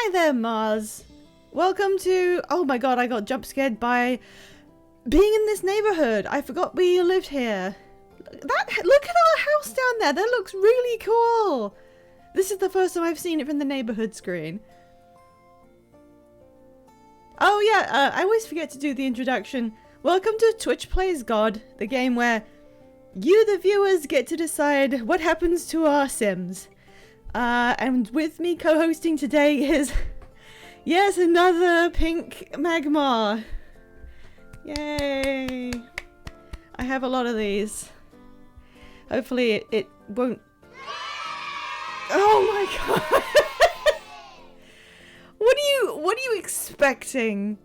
Hi there, Mars. Welcome to... Oh my god, I got jump scared by being in this neighborhood. I forgot we lived here. Look at our house down there. That looks really cool. This is the first time I've seen it from the neighborhood screen. Oh yeah, I always forget to do the introduction. Welcome to Twitch Plays God, the game where you, the viewers, get to decide what happens to our Sims. And with me co-hosting today is, yes, another pink Magmar. Yay! I have a lot of these. Hopefully it won't... Oh my god! What are you expecting?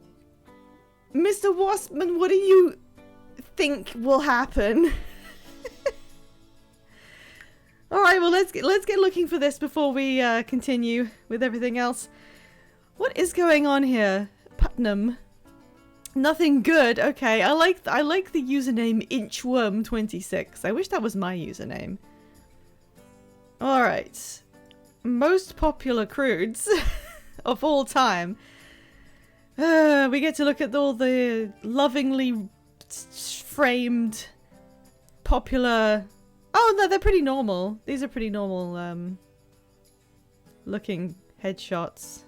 Mr. Waspman, what do you think will happen? Alright, well let's get looking for this before we continue with everything else. What is going on here? Putnam. Nothing good. Okay, I like the username Inchworm26. I wish that was my username. Alright. Most popular crudes of all time. We get to look at all the lovingly framed popular... Oh no, they're pretty normal. These are pretty normal looking headshots.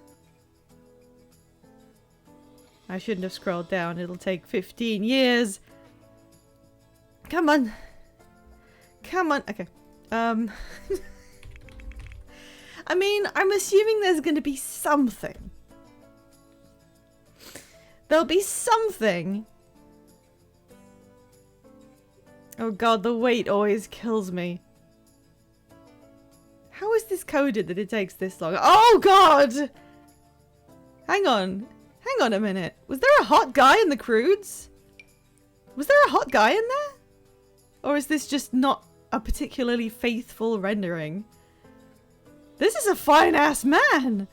I shouldn't have scrolled down. It'll take 15 years. Come on. Come on. Okay. I mean, I'm assuming there's going to be something. There'll be something. Oh god, the wait always kills me. How is this coded that it takes this long? Oh god! Hang on. Hang on a minute. Was there a hot guy in the crudes? Was there a hot guy in there? Or is this just not a particularly faithful rendering? This is a fine-ass man!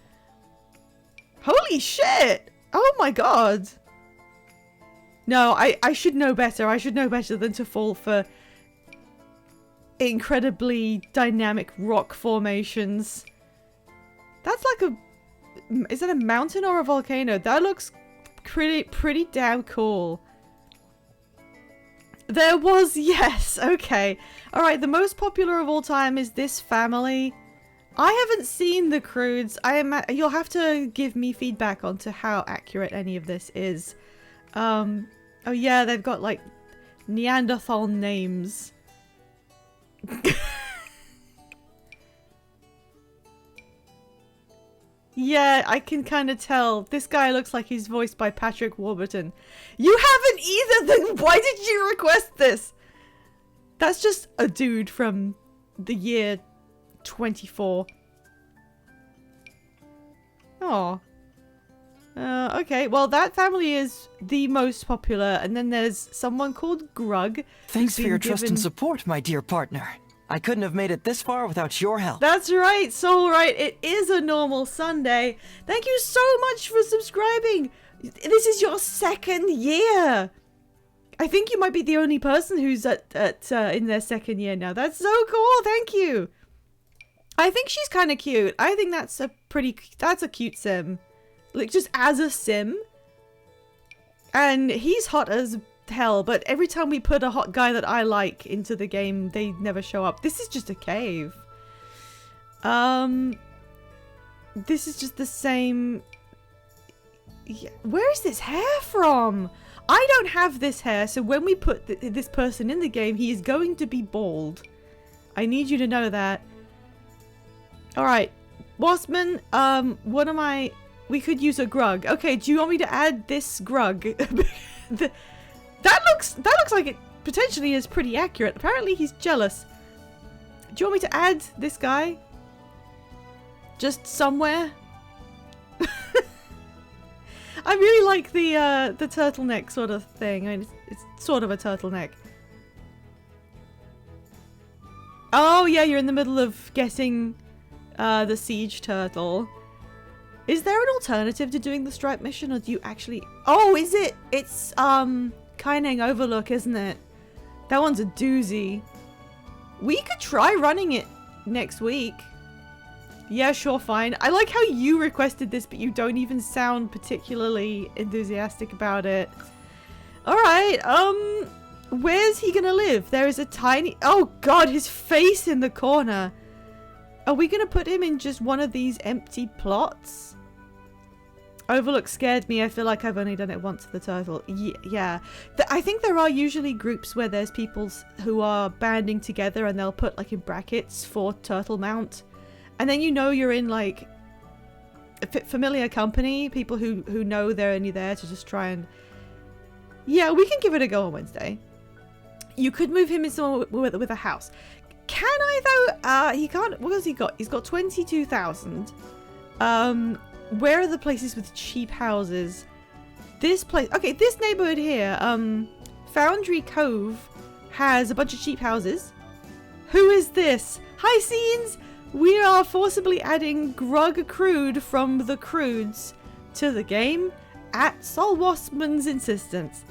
Holy shit! Oh my god! No, I should know better. I should know better than to fall for incredibly dynamic rock formations. That's like a... Is that a mountain or a volcano? That looks pretty damn cool. There was... Yes, okay. Alright, the most popular of all time is this family. I haven't seen the crudes. You'll have to give me feedback onto how accurate any of this is. Oh yeah, they've got like Neanderthal names. Yeah, I can kind of tell. This guy looks like he's voiced by Patrick Warburton. You haven't either, then why did you request this? That's just a dude from the year 24. Oh. Okay, well that family is the most popular, and then there's someone called Grug. Thanks for your trust and support, my dear partner. I couldn't have made it this far without your help. That's right, Soulright. It is a normal Sunday. Thank you so much for subscribing. This is your second year. I think you might be the only person who's in their second year now. That's so cool. Thank you. I think she's kind of cute. I think that's a cute sim. Like, just as a sim. And he's hot as hell, but every time we put a hot guy that I like into the game, they never show up. This is just a cave. This is just the same... Yeah. Where is this hair from? I don't have this hair, so when we put this person in the game, he is going to be bald. I need you to know that. Alright. Waspman, what am I... We could use a Grug. Okay, do you want me to add this Grug? That looks like it potentially is pretty accurate. Apparently he's jealous. Do you want me to add this guy? Just somewhere? I really like the turtleneck sort of thing. I mean, it's sort of a turtleneck. Oh yeah, you're in the middle of getting the siege turtle. Is there an alternative to doing the stripe mission, or do you actually... Oh, is it? It's, Kaineng Overlook, isn't it? That one's a doozy. We could try running it next week. Yeah, sure, fine. I like how you requested this, but you don't even sound particularly enthusiastic about it. Alright, where's he gonna live? There is a tiny... Oh god, his face in the corner. Are we gonna put him in just one of these empty plots? Overlook scared me. I feel like I've only done it once for the turtle. Yeah. I think there are usually groups where there's people who are banding together and they'll put like in brackets for turtle mount. And then you know you're in like familiar company. People who know they're only there to just try and... Yeah, we can give it a go on Wednesday. You could move him in somewhere with a house. Can I though? He can't... What has he got? He's got 22,000. Where are the places with cheap houses? This place... Okay, this neighborhood here, Foundry Cove has a bunch of cheap houses. Who is this? Hi, Scenes! We are forcibly adding Grug Crude from the Crudes to the game at Sol Waspman's insistence.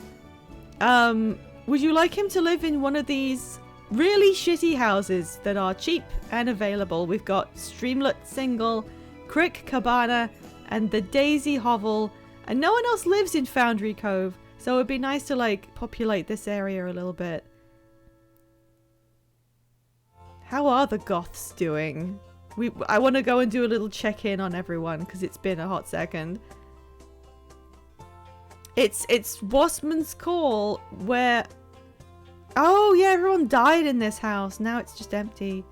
Would you like him to live in one of these really shitty houses that are cheap and available? We've got Streamlet Single, Crick Cabana, and the Daisy Hovel, and no one else lives in Foundry Cove, so it'd be nice to like populate this area a little bit. How are the Goths doing? I want to go and do a little check-in on everyone because it's been a hot second. It's Waspman's Call where... Oh yeah, everyone died in this house. Now it's just empty.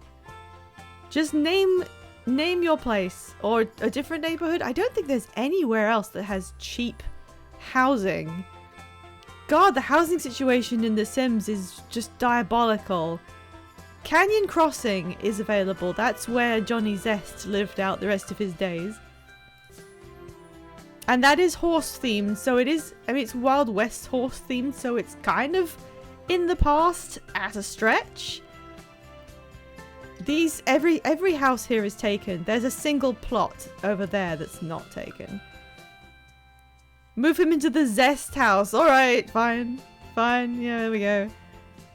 Just name your place or a different neighborhood. I don't think there's anywhere else that has cheap housing. God, the housing situation in The Sims is just diabolical. Canyon Crossing is available. That's where Johnny Zest lived out the rest of his days. And that is horse themed, so it is, I mean, it's Wild West horse themed, so it's kind of in the past at a stretch. These, every house here is taken. There's a single plot over there that's not taken. Move him into the Zest house. Alright, fine. Fine, yeah, there we go.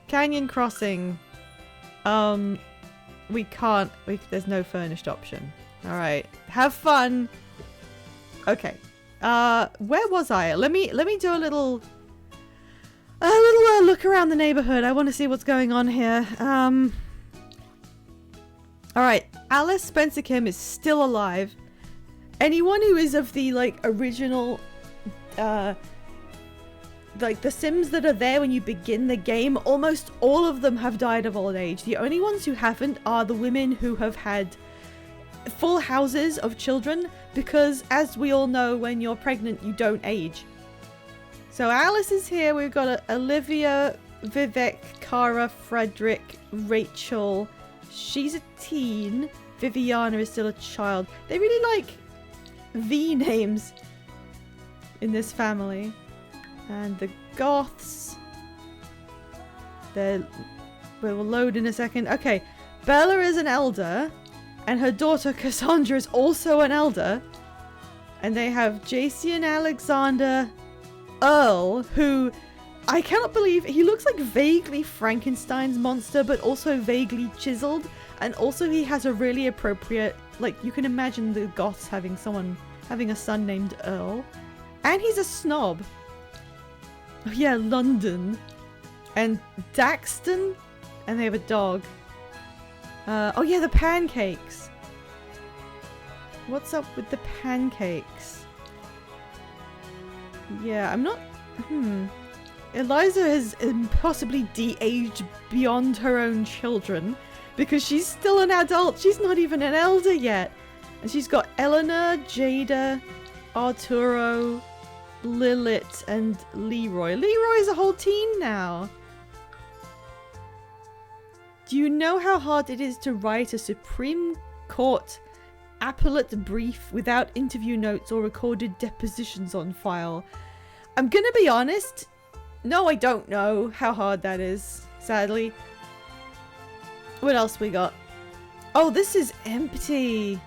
Canyon Crossing. We can't, there's no furnished option. Alright, have fun. Okay. Where was I? Let me do a little look around the neighborhood. I want to see what's going on here. Alright, Alice Spencer Kim is still alive. Anyone who is of the, like, original, like, the Sims that are there when you begin the game, almost all of them have died of old age. The only ones who haven't are the women who have had full houses of children, because, as we all know, when you're pregnant, you don't age. So Alice is here. We've got Olivia, Vivek, Cara, Frederick, Rachel. She's a teen. Viviana is still a child. They really like V names in this family. And the Goths. We'll load in a second. Okay, Bella is an elder. And her daughter Cassandra is also an elder. And they have Jason Alexander Earl, who I cannot believe, he looks like vaguely Frankenstein's monster, but also vaguely chiseled. And also he has a really appropriate, like, you can imagine the Goths having a son named Earl. And he's a snob. Oh yeah, London. And Daxton. And they have a dog. Oh yeah, the pancakes. What's up with the pancakes? Yeah, I'm not... Eliza has impossibly de-aged beyond her own children because she's still an adult. She's not even an elder yet. And she's got Eleanor, Jada, Arturo, Lilith, and Leroy. Leroy's a whole teen now. Do you know how hard it is to write a Supreme Court appellate brief without interview notes or recorded depositions on file? I'm gonna be honest. No, I don't know how hard that is, sadly. What else we got? Oh, this is empty.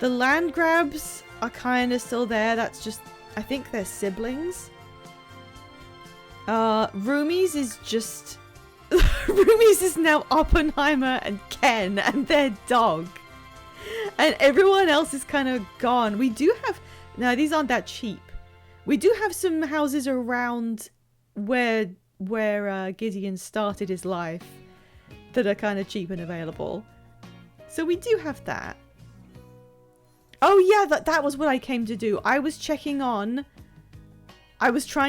The land grabs are kind of still there. That's just, I think they're siblings. Roomies is just... Roomies is now Oppenheimer and Ken and their dog. And everyone else is kind of gone. We do have... No, these aren't that cheap. We do have some houses around where Gideon started his life that are kind of cheap and available. So we do have that. Oh yeah, that was what I came to do. I was trying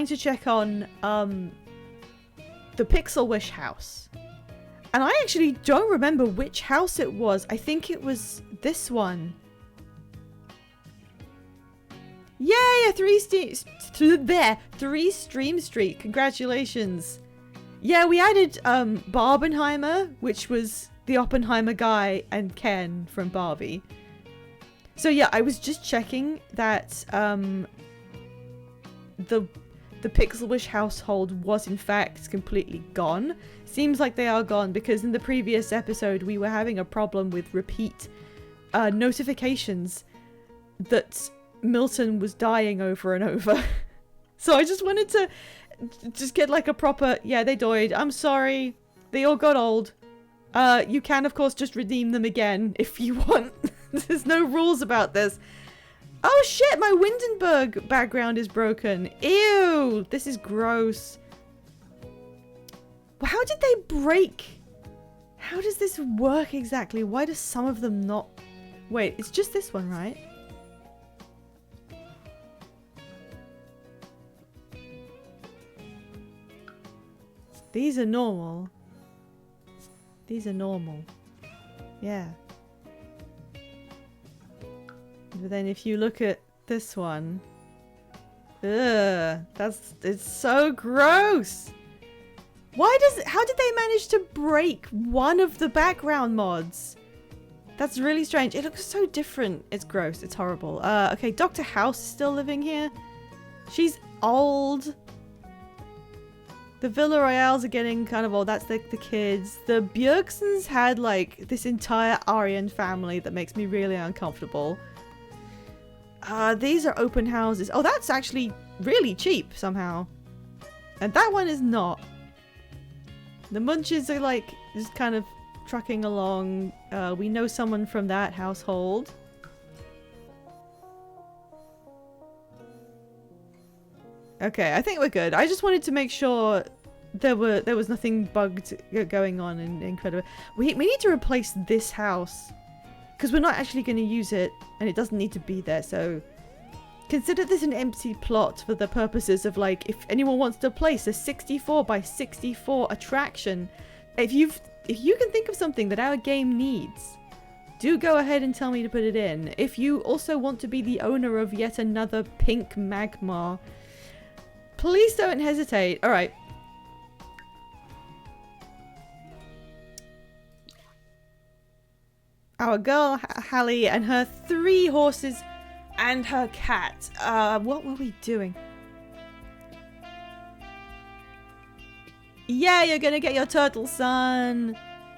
to check on the Pixel Wish house. And I actually don't remember which house it was. I think it was this one. Yay, a 3 stream streak. Congratulations. Yeah, we added Barbenheimer, which was the Oppenheimer guy, and Ken from Barbie. So yeah, I was just checking that the Pixel Wish household was in fact completely gone. Seems like they are gone because in the previous episode we were having a problem with repeat notifications that Milton was dying over and over. So I just wanted to just get like a proper, yeah, they died. I'm sorry. They all got old. You can of course just redeem them again if you want. There's no rules about this. Oh shit, my Windenburg background is broken. Ew, this is gross. How did they break? How does this work exactly? Why do some of them not... Wait, it's just this one, right? These are normal. These are normal. Yeah. But then if you look at this one... Ugh, it's so gross! How did they manage to break one of the background mods? That's really strange. It looks so different. It's gross. It's horrible. Okay, Dr. House is still living here. She's old. The Villa Royales are getting kind of old. That's the kids. The Bjergsons had like this entire Aryan family that makes me really uncomfortable. These are open houses. Oh, that's actually really cheap somehow. And that one is not. The Munches are like just kind of trucking along. We know someone from that household. Okay, I think we're good. I just wanted to make sure there was nothing bugged going on in Incredible. We need to replace this house because we're not actually going to use it and it doesn't need to be there. So consider this an empty plot for the purposes of like if anyone wants to place a 64 by 64 attraction. If you can think of something that our game needs, do go ahead and tell me to put it in. If you also want to be the owner of yet another pink magma, please don't hesitate. All right. Our girl Hallie and her 3 horses and her cat. What were we doing? Yeah, you're gonna get your turtle, son.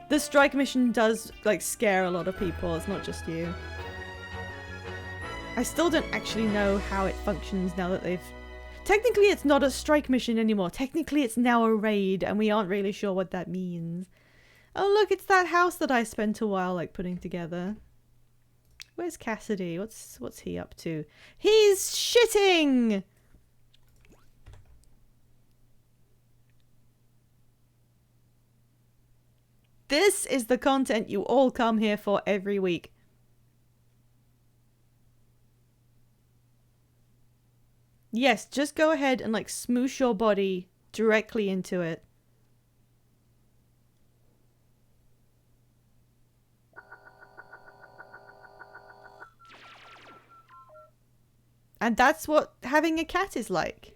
The strike mission does like scare a lot of people. It's not just you. I still don't actually know how it functions now that they've... Technically, it's not a strike mission anymore. Technically, it's now a raid, and we aren't really sure what that means. Oh, look, it's that house that I spent a while, like, putting together. Where's Cassidy? What's he up to? He's shitting! This is the content you all come here for every week. Yes, just go ahead and, like, smoosh your body directly into it. And that's what having a cat is like.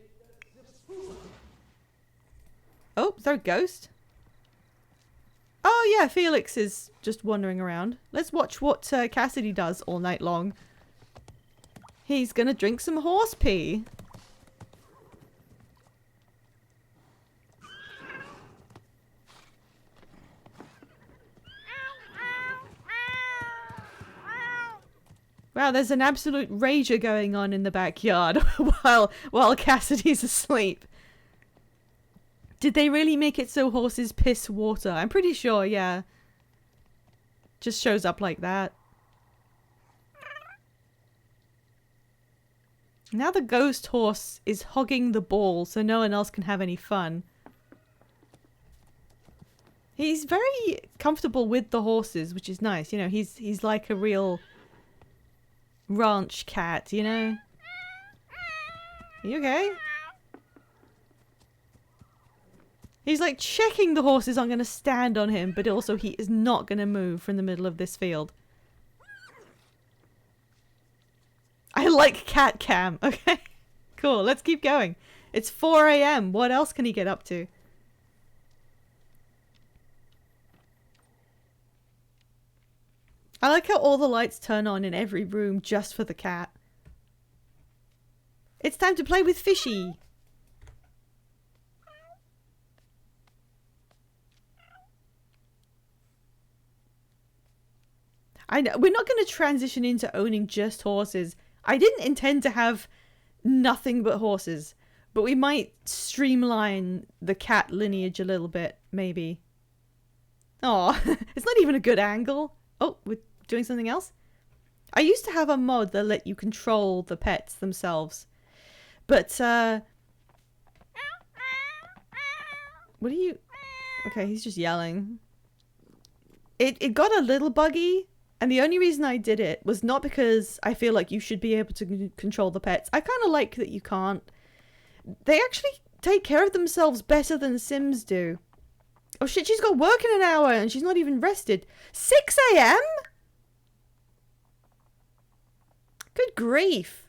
Oh, is there a ghost? Oh yeah, Felix is just wandering around. Let's watch what Cassidy does all night long. He's gonna drink some horse pee. Wow, there's an absolute rager going on in the backyard while Cassidy's asleep. Did they really make it so horses piss water? I'm pretty sure, yeah. Just shows up like that. Now the ghost horse is hogging the ball so no one else can have any fun. He's very comfortable with the horses, which is nice. You know, he's like a real ranch cat, you know? Are you okay? He's like checking the horses aren't going to stand on him, but also he is not going to move from the middle of this field. I like cat cam. Okay, cool. Let's keep going. It's 4 a.m. What else can he get up to? I like how all the lights turn on in every room just for the cat. It's time to play with Fishy. I know we're not going to transition into owning just horses. I didn't intend to have nothing but horses, but we might streamline the cat lineage a little bit, maybe. Oh, it's not even a good angle. Oh, we're doing something else? I used to have a mod that let you control the pets themselves. But, what are you... Okay, he's just yelling. It got a little buggy. And the only reason I did it was not because I feel like you should be able to control the pets. I kind of like that you can't. They actually take care of themselves better than Sims do. Oh shit, she's got work in an hour and she's not even rested. 6 a.m? Good grief.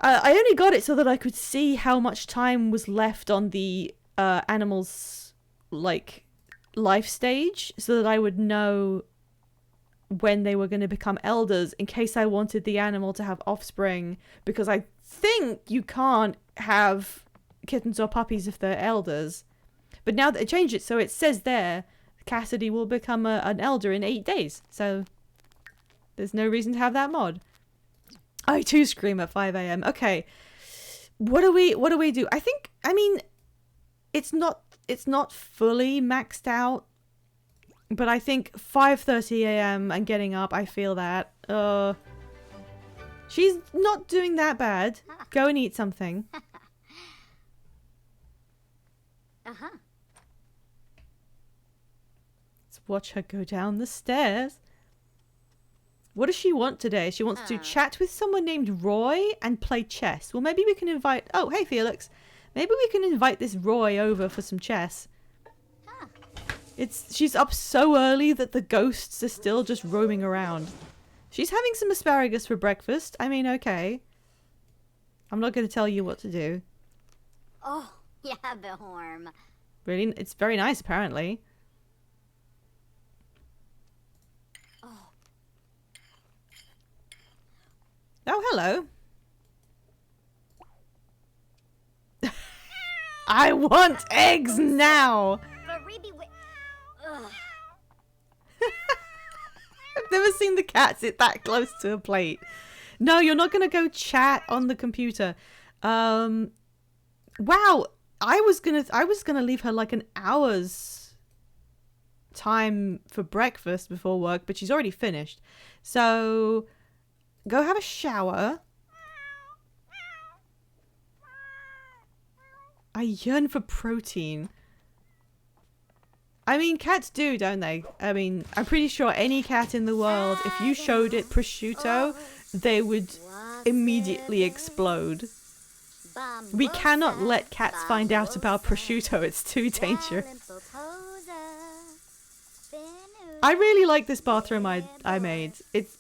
I only got it so that I could see how much time was left on the animal's, like, life stage. So that I would know when they were going to become elders in case I wanted the animal to have offspring, because I think you can't have kittens or puppies if they're elders. But now that they changed it, so it says there Cassidy will become an elder in 8 days, so there's no reason to have that mod. I too scream at 5 a.m. Okay, what do we do? I mean it's not fully maxed out. But I think 5:30 a.m. and getting up, I feel that. She's not doing that bad. Go and eat something. Uh-huh. Let's watch her go down the stairs. What does she want today? She wants to chat with someone named Roy and play chess. Well, maybe we can invite... Oh, hey, Felix. Maybe we can invite this Roy over for some chess. She's up so early that the ghosts are still just roaming around. She's having some asparagus for breakfast. I mean, okay. I'm not going to tell you what to do. Oh, yeah, Behorm. Really? It's very nice, apparently. Oh, hello. I want eggs now! I've never seen the cat sit that close to a plate. No, you're not going to go chat on the computer. Wow. I was gonna leave her like an hour's time for breakfast before work, but she's already finished. So go have a shower. I yearn for protein. I mean, cats do, don't they? I mean, I'm pretty sure any cat in the world, if you showed it prosciutto, they would immediately explode. We cannot let cats find out about prosciutto. It's too dangerous. I really like this bathroom I made. It's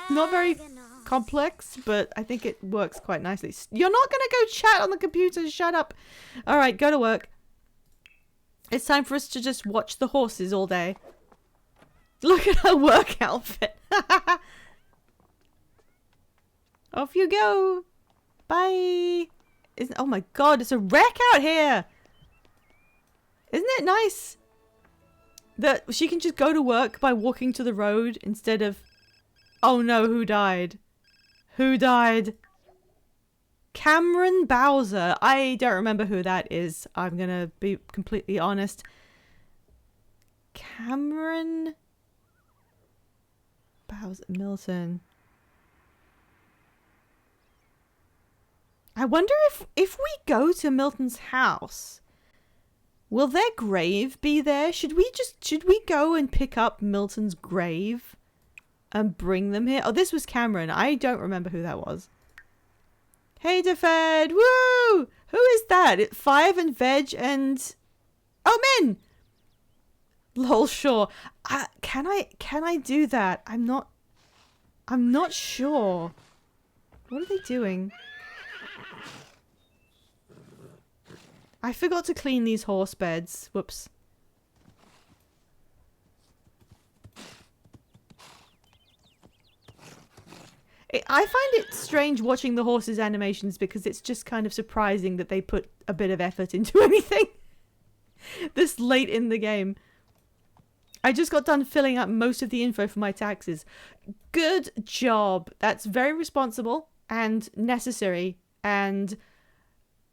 not very complex, but I think it works quite nicely. You're not going to go chat on the computer. Shut up. All right, go to work. It's time for us to just watch the horses all day. Look at her work outfit. Off you go. Bye. Oh my god, it's a wreck out here. Isn't it nice that she can just go to work by walking to the road instead of... Oh no, who died? Who died? Cameron Bowser. I don't remember who that is. I'm gonna be completely honest. Cameron Bowser Milton. I wonder if we go to Milton's house, will their grave be there? Should we go and pick up Milton's grave and bring them here? Oh, this was Cameron. I don't remember who that was. Hey, Defed. Woo! Who is that? Five and Veg and... Oh, Min! Lol, sure. Can I do that? I'm not sure. What are they doing? I forgot to clean these horse beds. Whoops. I find it strange watching the horses' animations because it's just kind of surprising that they put a bit of effort into anything this late in the game. I just got done filling out most of the info for my taxes. Good job. That's very responsible and necessary. And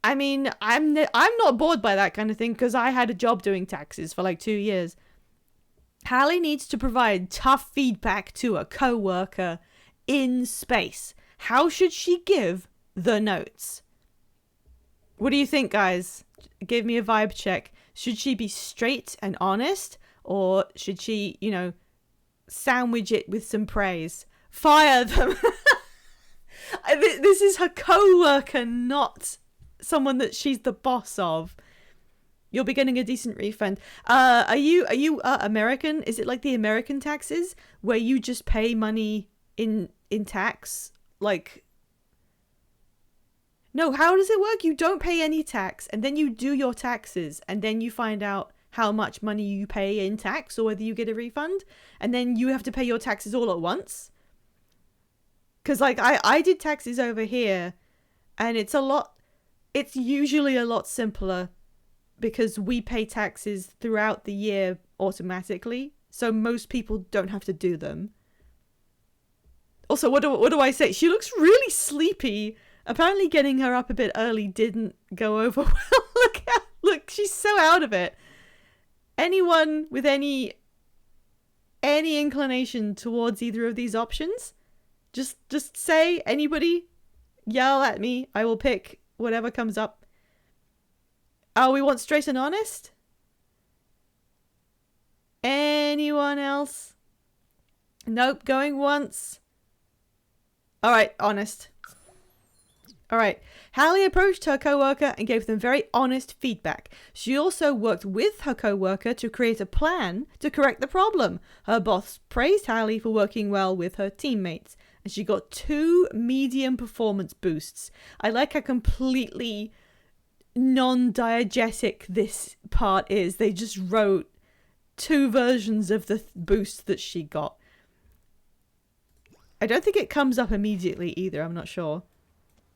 I mean, I'm not bored by that kind of thing because I had a job doing taxes for like 2 years. Hallie needs to provide tough feedback to a co-worker in space. How should she give the notes? What do you think, guys? Give me a vibe check. Should she be straight and honest? Or should she, you know, sandwich it with some praise? Fire them! This is her co-worker, not someone that she's the boss of. You'll be getting a decent refund. Are you American? Is it like the American taxes where you just pay money in tax? Like, no, how does it work? You don't pay any tax and then you do your taxes and then you find out how much money you pay in tax or whether you get a refund and then you have to pay your taxes all at once. Because like I did taxes over here and it's usually a lot simpler because we pay taxes throughout the year automatically. So most people don't have to do them. Also, what do I say? She looks really sleepy. Apparently getting her up a bit early didn't go over well. Look, she's so out of it. Anyone with any inclination towards either of these options, just say, anybody, yell at me. I will pick whatever comes up. Oh, we want straight and honest? Anyone else? Nope, going once. All right, honest. All right. Hallie approached her co-worker and gave them very honest feedback. She also worked with her co-worker to create a plan to correct the problem. Her boss praised Hallie for working well with her teammates, and she got 2 medium performance boosts. I like how completely non-diegetic this part is. They just wrote 2 versions of the boost that she got. I don't think it comes up immediately either. I'm not sure.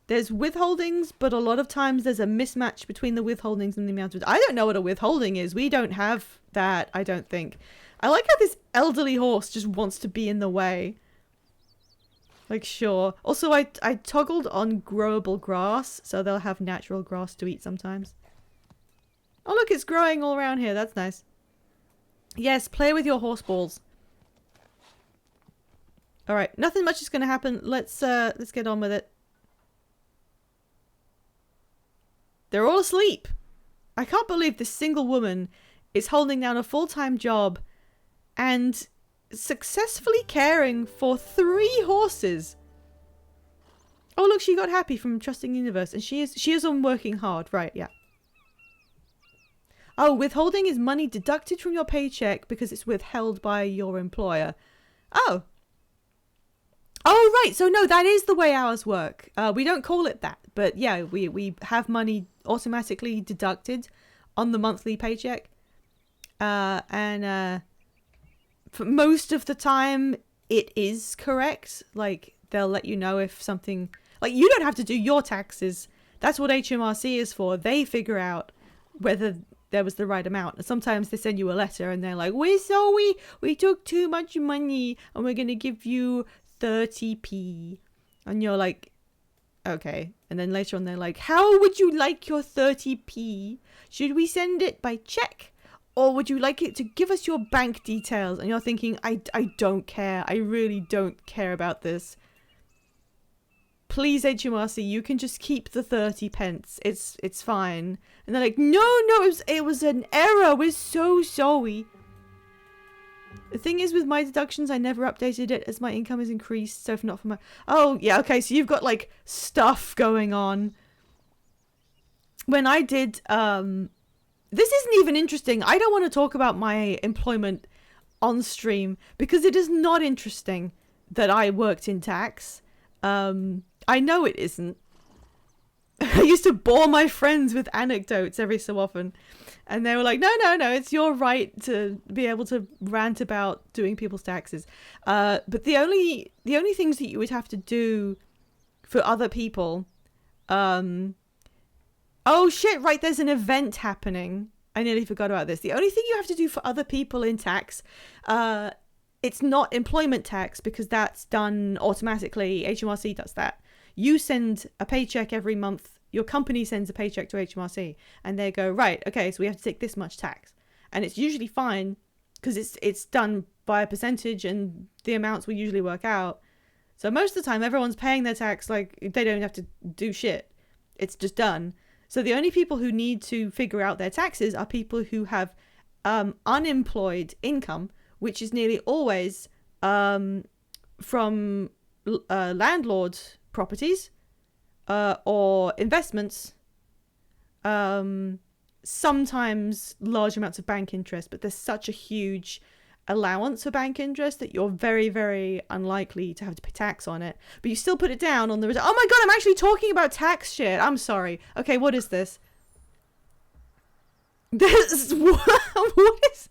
There's withholdings, but a lot of times there's a mismatch between the withholdings and the amount of... I don't know what a withholding is. We don't have that, I don't think. I like how this elderly horse just wants to be in the way. Like, sure. Also, I toggled on growable grass, so they'll have natural grass to eat sometimes. Oh, look, it's growing all around here. That's nice. Yes, play with your horse balls. All right, nothing much is going to happen. Let's get on with it. They're all asleep. I can't believe this single woman is holding down a full-time job and successfully caring for 3 horses. Oh, look, she got happy from trusting the universe, and she is on working hard. Right, yeah. Oh, withholding is money deducted from your paycheck because it's withheld by your employer. Oh. Oh, right. So, no, that is the way ours work. We don't call it that. But, yeah, we have money automatically deducted on the monthly paycheck. And for most of the time, it is correct. Like, they'll let you know if something... Like, you don't have to do your taxes. That's what HMRC is for. They figure out whether there was the right amount. And sometimes they send you a letter and they're like, we're sorry, we took too much money and we're going to give you 30p. And you're like, okay. And then later on they're like, how would you like your 30p? Should we send it by check? Or would you like it to give us your bank details? And you're thinking, I don't care. I really don't care about this. please, HMRC, you can just keep the 30 pence. It's fine. And they're like, no, it was an error. We're so sorry. The thing is, with my deductions, I never updated it as my income has increased. So if not for my... Oh, yeah, okay. So you've got, like, stuff going on. When I did... This isn't even interesting. I don't want to talk about my employment on stream because it is not interesting that I worked in tax. I know it isn't. I used to bore my friends with anecdotes every so often. And they were like, no, it's your right to be able to rant about doing people's taxes. But the only things that you would have to do for other people... Oh shit, right, there's an event happening. I nearly forgot about this. The only thing you have to do for other people in tax, it's not employment tax because that's done automatically. HMRC does that. You send a paycheck every month. Your company sends a paycheck to HMRC and they go, right, okay, so we have to take this much tax. And it's usually fine because it's done by a percentage and the amounts will usually work out. So most of the time, everyone's paying their tax like they don't have to do shit. It's just done. So the only people who need to figure out their taxes are people who have unemployed income, which is nearly always from landlord properties or investments, sometimes large amounts of bank interest, but there's such a huge allowance for bank interest that you're very, very unlikely to have to pay tax on it. But you still put it down on the... Oh my god, I'm actually talking about tax shit. I'm sorry. Okay, what is this? This... What is...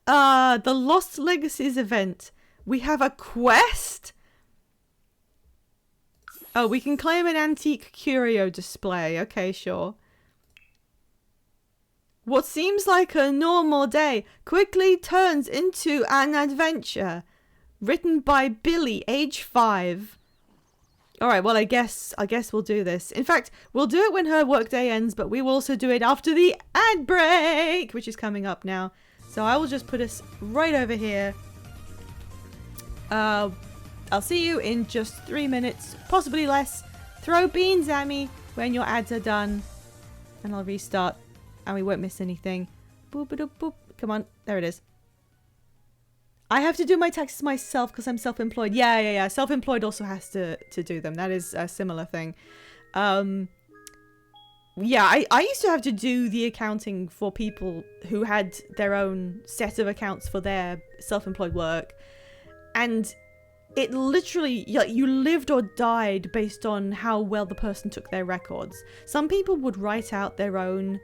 the Lost Legacies event. We have a quest? Oh, we can claim an antique curio display. Okay, sure. What seems like a normal day quickly turns into an adventure. Written by Billy, age 5. Alright, well, I guess we'll do this. In fact, we'll do it when her workday ends, but we will also do it after the ad break, which is coming up now. So I will just put us right over here. I'll see you in just 3 minutes, possibly less. Throw beans at me when your ads are done. And I'll restart. And we won't miss anything. Boop, boop, boop. Come on. There it is. I have to do my taxes myself because I'm self-employed. Yeah. Self-employed also has to do them. That is a similar thing. Yeah, I used to have to do the accounting for people who had their own set of accounts for their self-employed work. And it literally, you lived or died based on how well the person took their records. Some people would write out their own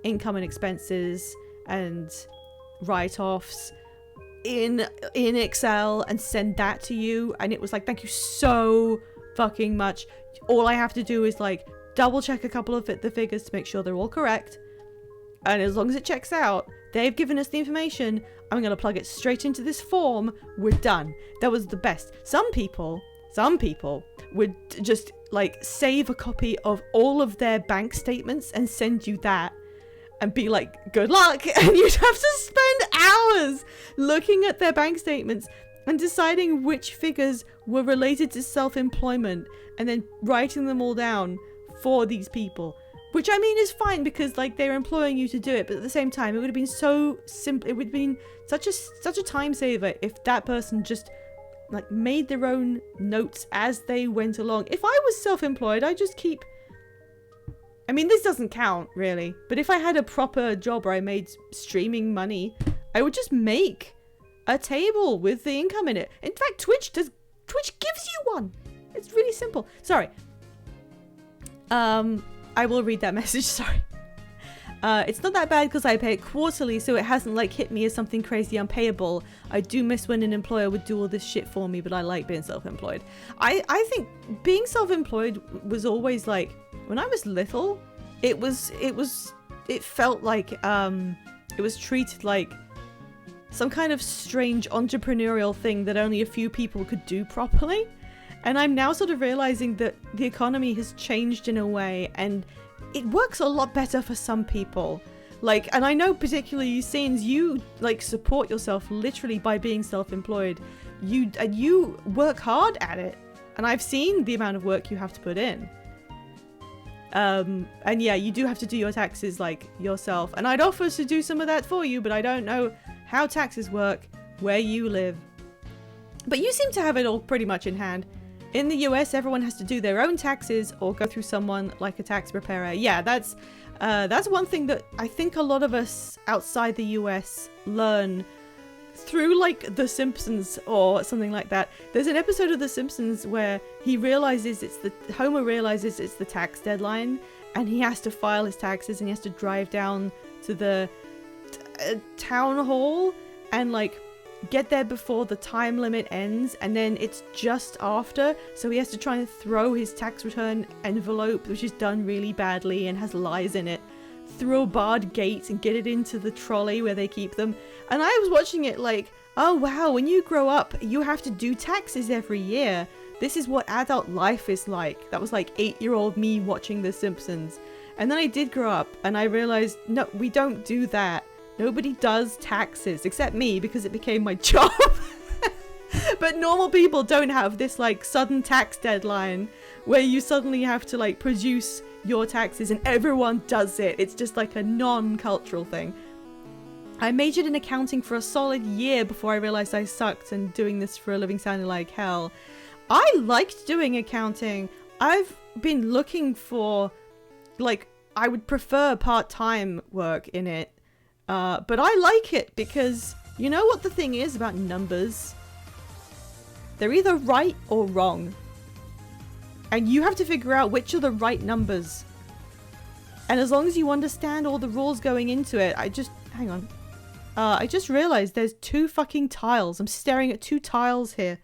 income and expenses and write-offs in Excel and send that to you, and it was like, thank you so fucking much. All I have to do is like double check a couple of the figures to make sure they're all correct, and as long as it checks out, they've given us the information, I'm gonna plug it straight into this form, we're done. That was the best. Some people would just like save a copy of all of their bank statements and send you that and be like, good luck. And you'd have to spend hours looking at their bank statements and deciding which figures were related to self-employment and then writing them all down for these people, which I mean is fine because like they're employing you to do it, but at the same time it would have been so simple, it would have been such a time saver if that person just like made their own notes as they went along. If I was self-employed, I'd just keep... I mean, this doesn't count, really. But if I had a proper job where I made streaming money, I would just make a table with the income in it. In fact, Twitch gives you one. It's really simple. Sorry. I will read that message, sorry. It's not that bad because I pay it quarterly, so it hasn't like hit me as something crazy unpayable. I do miss when an employer would do all this shit for me, but I like being self-employed. I think being self-employed was always like, when I was little, it felt like it was treated like some kind of strange entrepreneurial thing that only a few people could do properly. And I'm now sort of realizing that the economy has changed in a way, and it works a lot better for some people. Like, and I know particularly Scenes, you like support yourself literally by being self-employed, you work hard at it, and I've seen the amount of work you have to put in. And yeah, you do have to do your taxes like yourself, and I'd offer to do some of that for you, but I don't know how taxes work where you live. But you seem to have it all pretty much in hand. In the US, everyone has to do their own taxes or go through someone like a tax preparer. Yeah, that's one thing that I think a lot of us outside the US learn through like The Simpsons or something like that. There's an episode of The Simpsons where Homer realizes it's the tax deadline, and he has to file his taxes, and he has to drive down to the town hall and like get there before the time limit ends, and then it's just after, so he has to try and throw his tax return envelope, which is done really badly and has lies in it, through a barred gate and get it into the trolley where they keep them. And I was watching it like, oh wow, when you grow up you have to do taxes every year. This is what adult life is like. That was like 8-year-old me watching The Simpsons. And then I did grow up and I realized, no, we don't do that. Nobody does taxes except me, because it became my job. But normal people don't have this like sudden tax deadline where you suddenly have to like produce your taxes and everyone does it. It's just like a non-cultural thing. I majored in accounting for a solid year before I realized I sucked, and doing this for a living sounded like hell. I liked doing accounting. I've been looking for, like, I would prefer part-time work in it. But I like it because you know what the thing is about numbers? They're either right or wrong. And you have to figure out which are the right numbers. And as long as you understand all the rules going into it, hang on. I just realized there's 2 fucking tiles. I'm staring at 2 tiles here.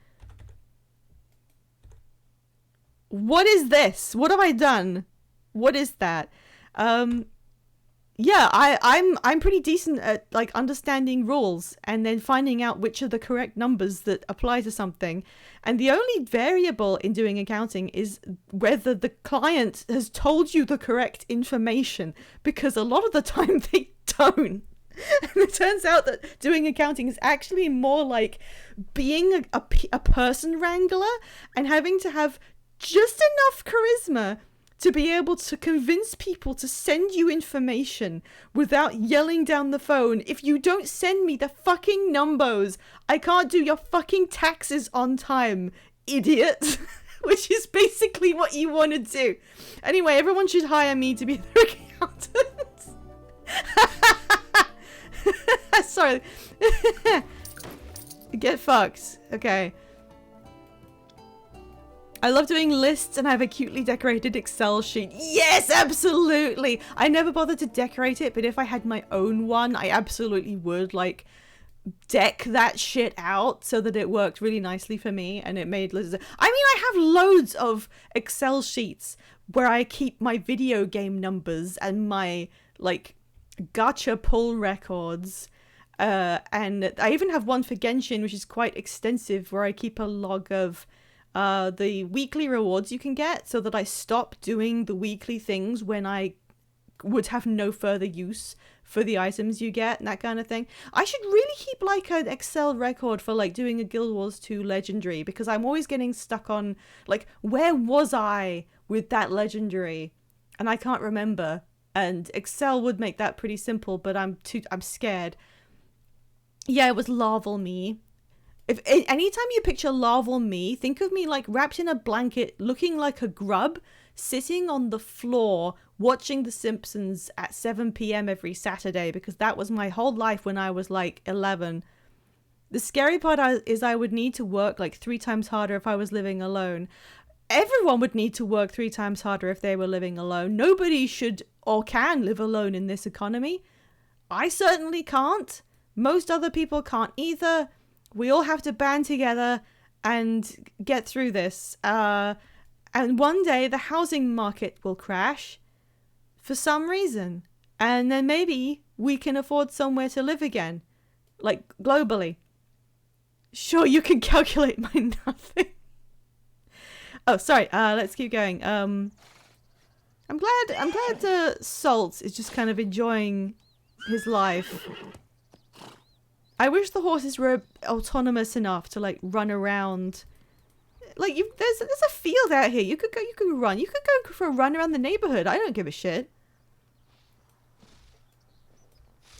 What is this? What have I done? What is that? Yeah, I'm pretty decent at like understanding rules and then finding out which are the correct numbers that apply to something. And the only variable in doing accounting is whether the client has told you the correct information, because a lot of the time they don't. And it turns out that doing accounting is actually more like being a person wrangler and having to have just enough charisma to be able to convince people to send you information without yelling down the phone, if you don't send me the fucking numbers, I can't do your fucking taxes on time, idiot. Which is basically what you want to do. Anyway, everyone should hire me to be their accountant. Sorry. Get fucked. Okay. I love doing lists and I have a cutely decorated Excel sheet. Yes, absolutely. I never bothered to decorate it, but if I had my own one, I absolutely would like deck that shit out so that it worked really nicely for me and it made lists. I mean, I have loads of Excel sheets where I keep my video game numbers and my like gacha pull records. And I even have one for Genshin, which is quite extensive, where I keep a log of the weekly rewards you can get, so that I stop doing the weekly things when I would have no further use for the items you get and that kind of thing. I should really keep like an Excel record for like doing a Guild Wars 2 legendary, because I'm always getting stuck on like, where was I with that legendary? And I can't remember. And Excel would make that pretty simple, but I'm scared. Yeah, it was larval me. If anytime you picture larval me, think of me like wrapped in a blanket, looking like a grub, sitting on the floor, watching The Simpsons at 7 p.m. every Saturday, because that was my whole life when I was like 11. The scary part is I would need to work like 3 times harder if I was living alone. Everyone would need to work 3 times harder if they were living alone. Nobody should or can live alone in this economy. I certainly can't. Most other people can't either. We all have to band together and get through this. And one day the housing market will crash for some reason. And then maybe we can afford somewhere to live again. Like globally. Sure, you can calculate my nothing. Oh, sorry. Let's keep going. I'm glad Salt is just kind of enjoying his life. I wish the horses were autonomous enough to like run around. Like there's a field out here. You could run. You could go for a run around the neighborhood. I don't give a shit.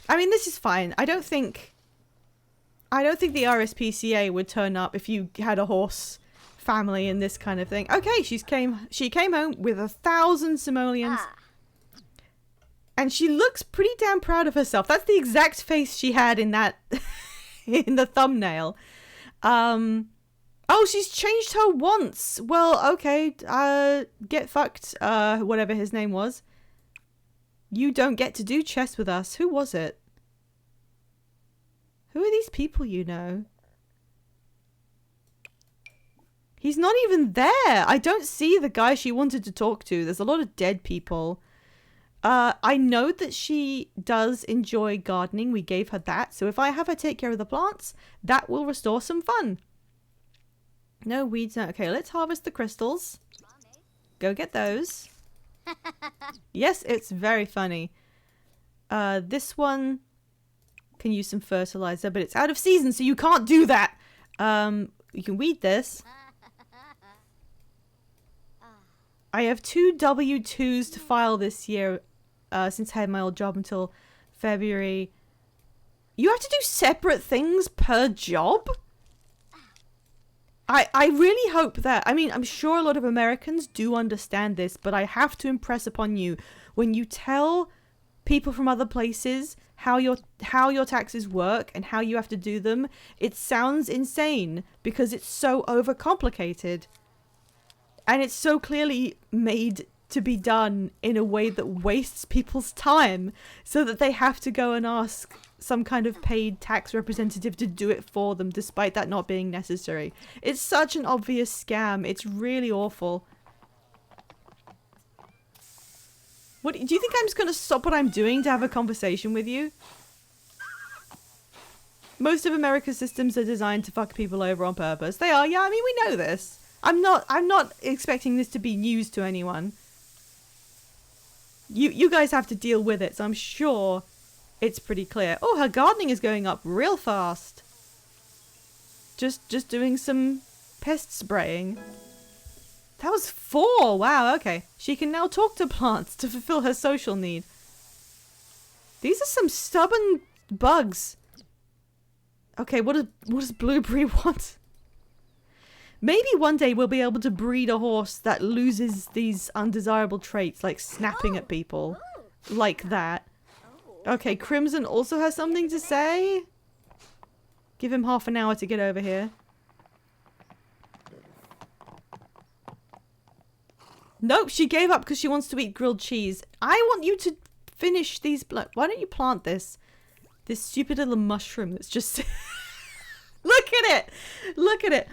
I mean, this is fine. I don't think the RSPCA would turn up if you had a horse family and this kind of thing. Okay, she came home with 1,000 simoleons. And she looks pretty damn proud of herself. That's the exact face she had in that in the thumbnail. Oh, she's changed her once. Well, okay. Get fucked. Whatever his name was. You don't get to do chess with us. Who was it? Who are these people you know? He's not even there. I don't see the guy she wanted to talk to. There's a lot of dead people. I know that she does enjoy gardening. We gave her that. So if I have her take care of the plants, that will restore some fun. No weeds. No. Okay, let's harvest the crystals. Go get those. Yes, it's very funny. This one can use some fertilizer, but it's out of season, so you can't do that. You can weed this. I have 2 W-2s to file this year, since I had my old job until February. You have to do separate things per job? I really hope that, I mean, I'm sure a lot of Americans do understand this, but I have to impress upon you, when you tell people from other places how your taxes work and how you have to do them, it sounds insane because it's so overcomplicated. And it's so clearly made to be done in a way that wastes people's time so that they have to go and ask some kind of paid tax representative to do it for them, despite that not being necessary. It's such an obvious scam. It's really awful. What do you think? I'm just going to stop what I'm doing to have a conversation with you? Most of America's systems are designed to fuck people over on purpose. They are, yeah, I mean, we know this. I'm not expecting this to be news to anyone. You guys have to deal with it, so I'm sure it's pretty clear. Oh, her gardening is going up real fast. Just doing some pest spraying. That was 4. Wow, okay. She can now talk to plants to fulfill her social need. These are some stubborn bugs. Okay, what does Blueberry want? Maybe one day we'll be able to breed a horse that loses these undesirable traits, like snapping at people. Like that. Okay, Crimson also has something to say. Give him half an hour to get over here. Nope, she gave up because she wants to eat grilled cheese. I want you to finish these. Why don't you plant this? This stupid little mushroom that's just... Look at it! Look at it!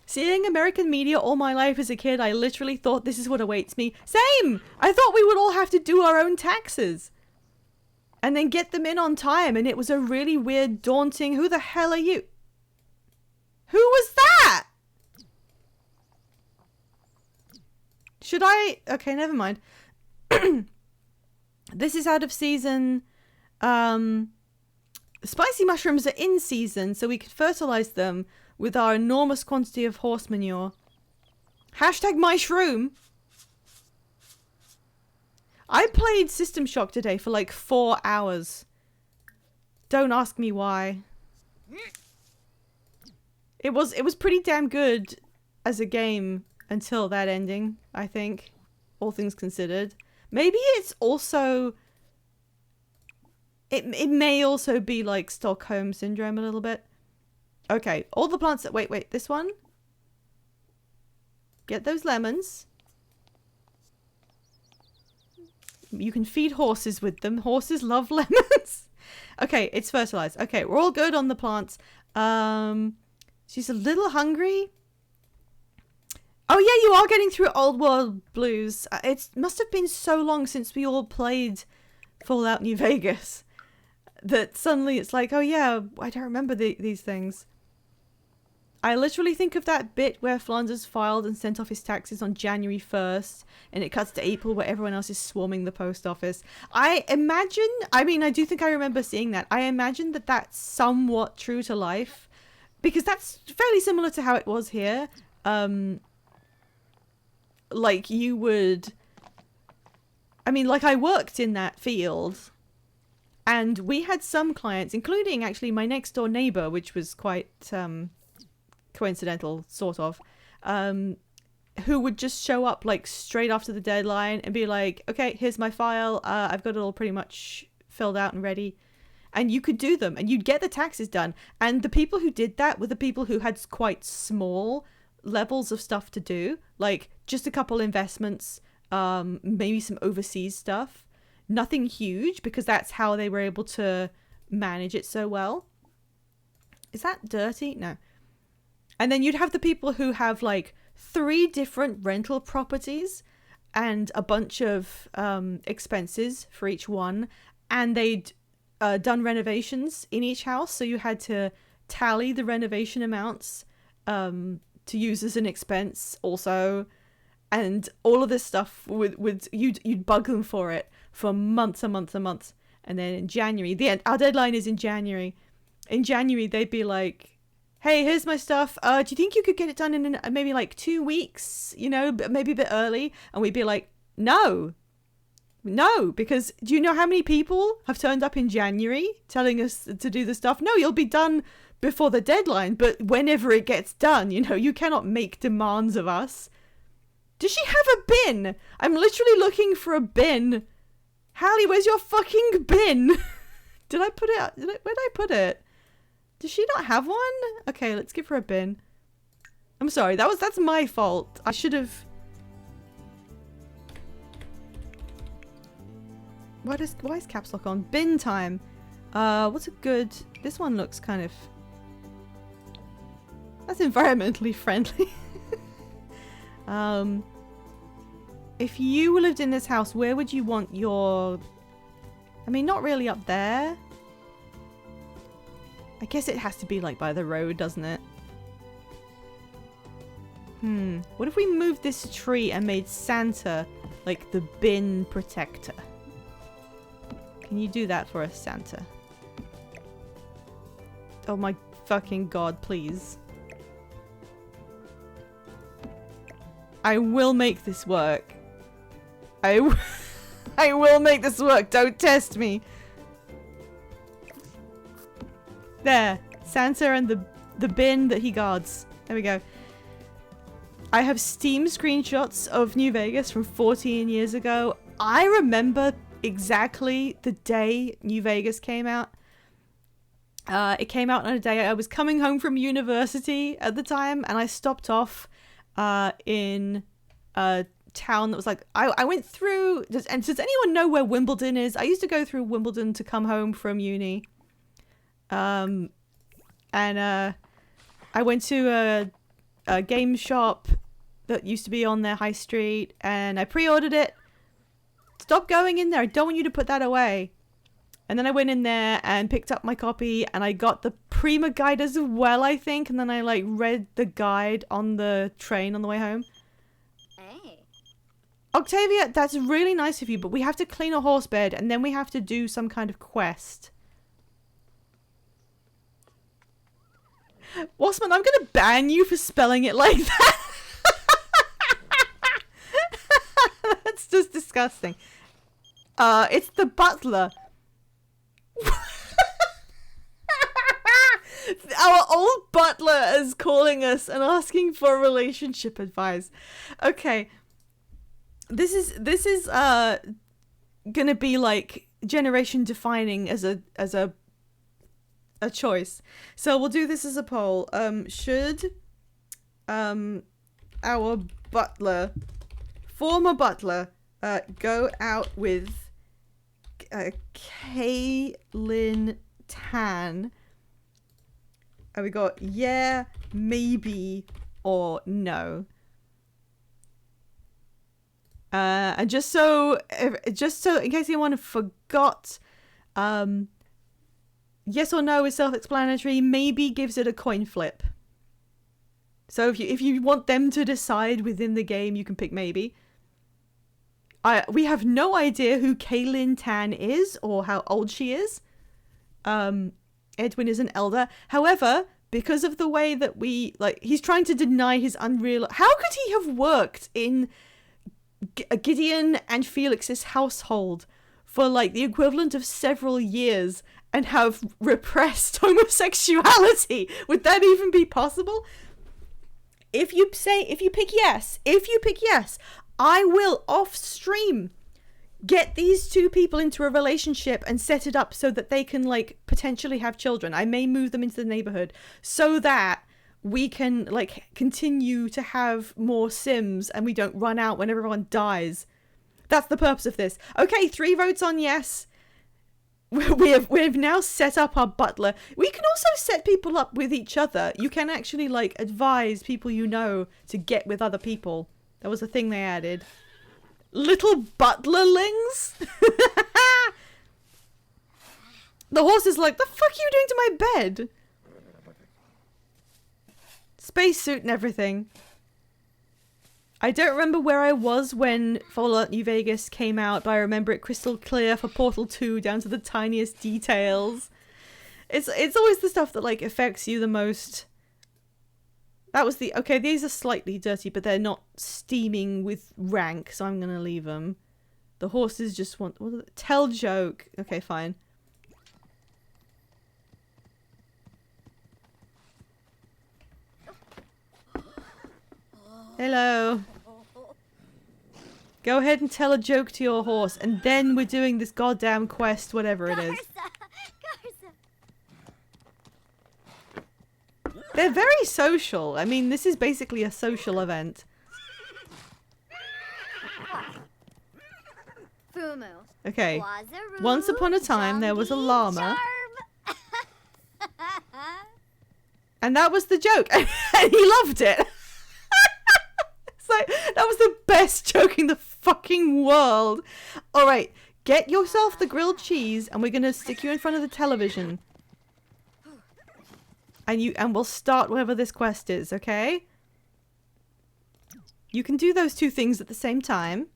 Seeing American media all my life as a kid, I literally thought this is what awaits me. Same! I thought we would all have to do our own taxes. And then get them in on time, and it was a really weird, daunting... Who the hell are you? Who was that? Should I... Okay, never mind. This is out of season. Spicy mushrooms are in season, so we could fertilize them with our enormous quantity of horse manure. Hashtag my shroom. I played System Shock today for like 4 hours. Don't ask me why. It was pretty damn good as a game until that ending, I think. All things considered. Maybe it's also... It may also be like Stockholm Syndrome a little bit. Okay, all the plants that... Wait, this one? Get those lemons. You can feed horses with them. Horses love lemons. Okay, it's fertilized. Okay, we're all good on the plants. She's a little hungry. Oh yeah, you are getting through Old World Blues. It must have been so long since we all played Fallout New Vegas that suddenly it's like, oh yeah, I don't remember these things. I literally think of that bit where Flanders filed and sent off his taxes on January 1st, and it cuts to April where everyone else is swarming the post office. I do think I remember seeing that. I imagine that that's somewhat true to life, because that's fairly similar to how it was here. Like you would... I mean, like I worked in that field, and we had some clients, including actually my next door neighbor, which was quite coincidental, sort of, who would just show up like straight after the deadline and be like, okay, here's my file. I've got it all pretty much filled out and ready. And you could do them and you'd get the taxes done. And the people who did that were the people who had quite small levels of stuff to do, like just a couple investments, maybe some overseas stuff, nothing huge, because that's how they were able to manage it so well. Is that dirty? No. And then you'd have the people who have like 3 different rental properties and a bunch of expenses for each one, and they'd done renovations in each house, so you had to tally the renovation amounts to use as an expense also. And all of this stuff you'd bug them for it for months and months and months. And then in January, our deadline is in January. In January, they'd be like, hey, here's my stuff. Do you think you could get it done in maybe like 2 weeks? You know, maybe a bit early. And we'd be like, no, because do you know how many people have turned up in January telling us to do the stuff? No, you'll be done before the deadline. But whenever it gets done, you know, you cannot make demands of us. Does she have a bin? I'm literally looking for a bin. Hallie, where's your fucking bin? Did I put it? Where did I put it? Does she not have one? Okay, let's give her a bin. I'm sorry, that's my fault. I should have... Why is caps lock on? Bin time. What's a good... This one looks kind of... That's environmentally friendly. If you lived in this house, where would you want your... I mean, not really up there. I guess it has to be like by the road, doesn't it? What if we moved this tree and made Santa like the bin protector? Can you do that for us, Santa? Oh my fucking god, please. I will make this work. I will make this work. Don't test me. There. Santa and the bin that he guards. There we go. I have Steam screenshots of New Vegas from 14 years ago. I remember exactly the day New Vegas came out. It came out on a day I was coming home from university at the time, and I stopped off in a town that was like... I went through... Does anyone know where Wimbledon is? I used to go through Wimbledon to come home from uni. I went to a game shop that used to be on their high street, and I pre-ordered it. Stop going in there. I don't want you to put that away. And then I went in there and picked up my copy, and I got the Prima guide as well, I think. And then I like read the guide on the train on the way home. Hey. Octavia, that's really nice of you, but we have to clean a horse bed, and then we have to do some kind of quest. Wassman, I'm gonna ban you for spelling it like that. That's just disgusting. It's the butler. Our old butler is calling us and asking for relationship advice. Okay. This is gonna be like generation defining as a choice. So we'll do this as a poll. Should our butler, former butler, go out with Kaylin Tan? And we got yeah, maybe, or no. And just so in case anyone forgot, yes or no is self-explanatory. Maybe gives it a coin flip. So if you want them to decide within the game, you can pick maybe. We have no idea who Kaylin Tan is or how old she is. Edwin is an elder. However, because of the way that he's trying to deny his unreal. How could he have worked in Gideon and Felix's household for like the equivalent of several years and have repressed homosexuality? Would that even be possible? If you pick yes, I will off stream get these two people into a relationship and set it up so that they can like potentially have children. I may move them into the neighborhood so that we can like continue to have more Sims and we don't run out when everyone dies. That's the purpose of this. Okay, 3 votes on yes. We've now set up our butler. We can also set people up with each other. You can actually like advise people you know to get with other people. That was a thing they added. Little butlerlings? The horse is like, the fuck are you doing to my bed? Spacesuit and everything. I don't remember where I was when Fallout New Vegas came out, but I remember it crystal clear for Portal 2 down to the tiniest details. It's always the stuff that like affects you the most. That was the... Okay, these are slightly dirty, but they're not steaming with rank, so I'm gonna leave them. The horses just want... Tell joke. Okay, fine. Hello. Go ahead and tell a joke to your horse, and then we're doing this goddamn quest, whatever it is. They're very social. I mean, this is basically a social event. Fumu. Okay. Wazaru, Once upon a time, there was a llama. And that was the joke. And he loved it. It's like, that was the best joke in the fucking world. Alright, get yourself the grilled cheese, and we're gonna stick you in front of the television. And we'll start wherever this quest is, okay? You can do those two things at the same time.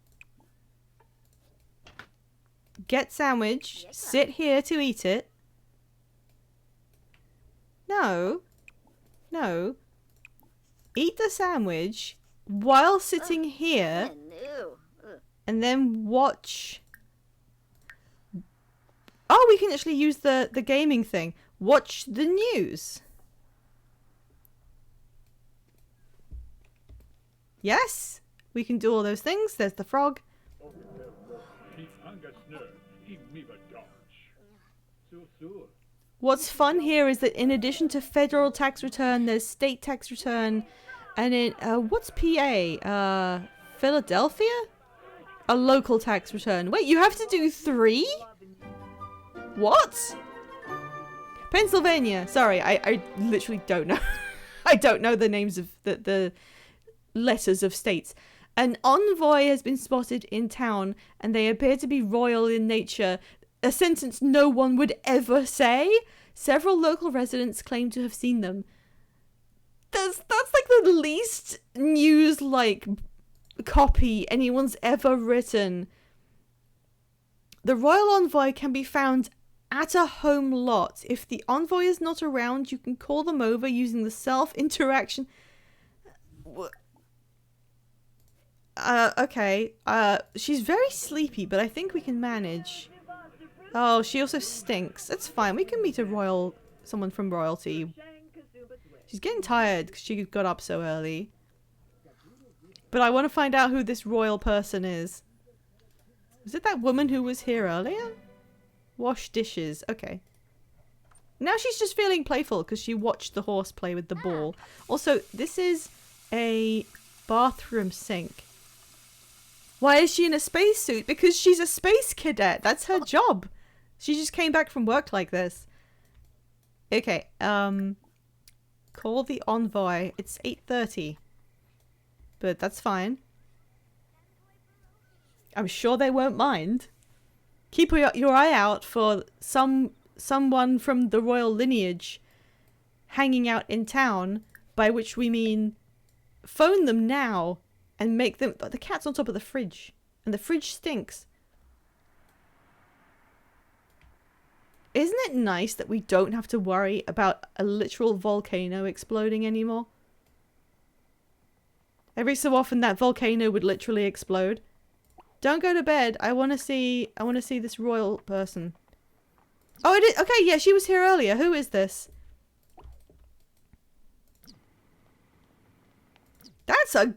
Get sandwich. Sit here to eat it. No. No. Eat the sandwich while sitting here. And then watch... Oh, we can actually use the gaming thing. Watch the news. Yes, we can do all those things. There's the frog. What's fun here is that in addition to federal tax return, there's state tax return, and in what's PA? Philadelphia? A local tax return. Wait, you have to do 3? What? Pennsylvania. Sorry, I literally don't know. I don't know the names of the letters of states. An envoy has been spotted in town, and they appear to be royal in nature. A sentence no one would ever say. Several local residents claim to have seen them. That's like the least news like copy anyone's ever written. The royal envoy can be found at a home lot. If the envoy is not around, you can call them over using the self-interaction. Okay. She's very sleepy, but I think we can manage. Oh, she also stinks. It's fine. We can meet someone from royalty. She's getting tired because she got up so early. But I want to find out who this royal person is. Was it that woman who was here earlier? Wash dishes. Okay. Now she's just feeling playful because she watched the horse play with the ball. Also, this is a bathroom sink. Why is she in a spacesuit? Because she's a space cadet. That's her job. She just came back from work like this. Okay. Call the envoy. It's 8:30. But that's fine. I'm sure they won't mind. Keep your eye out for someone from the royal lineage hanging out in town, by which we mean phone them now and make them... The cat's on top of the fridge, and the fridge stinks. Isn't it nice that we don't have to worry about a literal volcano exploding anymore? Every so often that volcano would literally explode. Don't go to bed. I want to see this royal person. Oh, it is. Okay, yeah, she was here earlier. Who is this? That's a...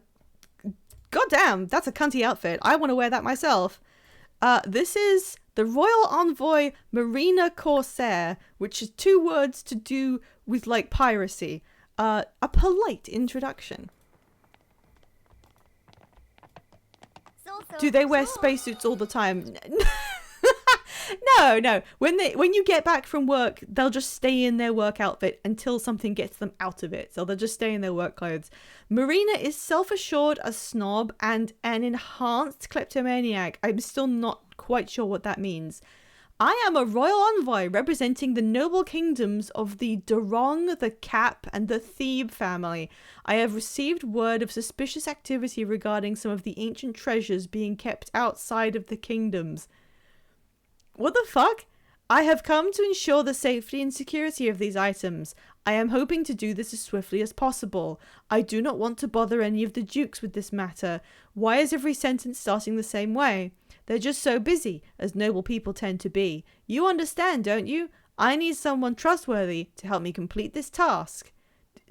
Goddamn, that's a cunty outfit. I want to wear that myself. This is the Royal Envoy Marina Corsair, which is 2 words to do with, like, piracy. A polite introduction. Do they wear spacesuits all the time? No. When you get back from work, they'll just stay in their work outfit until something gets them out of it. So they'll just stay in their work clothes. Marina is self-assured, a snob, and an enhanced kleptomaniac. I'm still not quite sure what that means. I am a royal envoy representing the noble kingdoms of the Durong, the Cap, and the Thebe family. I have received word of suspicious activity regarding some of the ancient treasures being kept outside of the kingdoms. What the fuck? I have come to ensure the safety and security of these items. I am hoping to do this as swiftly as possible. I do not want to bother any of the dukes with this matter. Why is every sentence starting the same way? They're just so busy, as noble people tend to be. You understand, don't you? I need someone trustworthy to help me complete this task.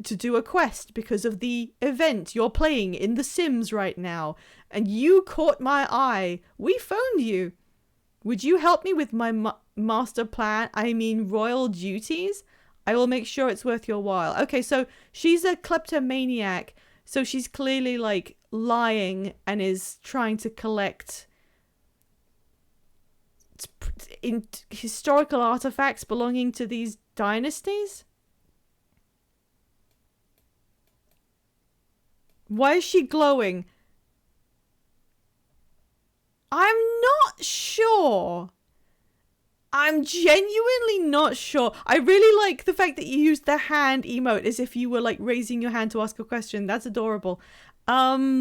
To do a quest because of the event you're playing in The Sims right now. And you caught my eye. We phoned you. Would you help me with my master plan? I mean, royal duties? I will make sure it's worth your while. Okay, so she's a kleptomaniac. So she's clearly, like, lying and is trying to collect in historical artifacts belonging to these dynasties? Why is she glowing? I'm not sure. I'm genuinely not sure. I really like the fact that you used the hand emote as if you were like raising your hand to ask a question. That's adorable. Yeah,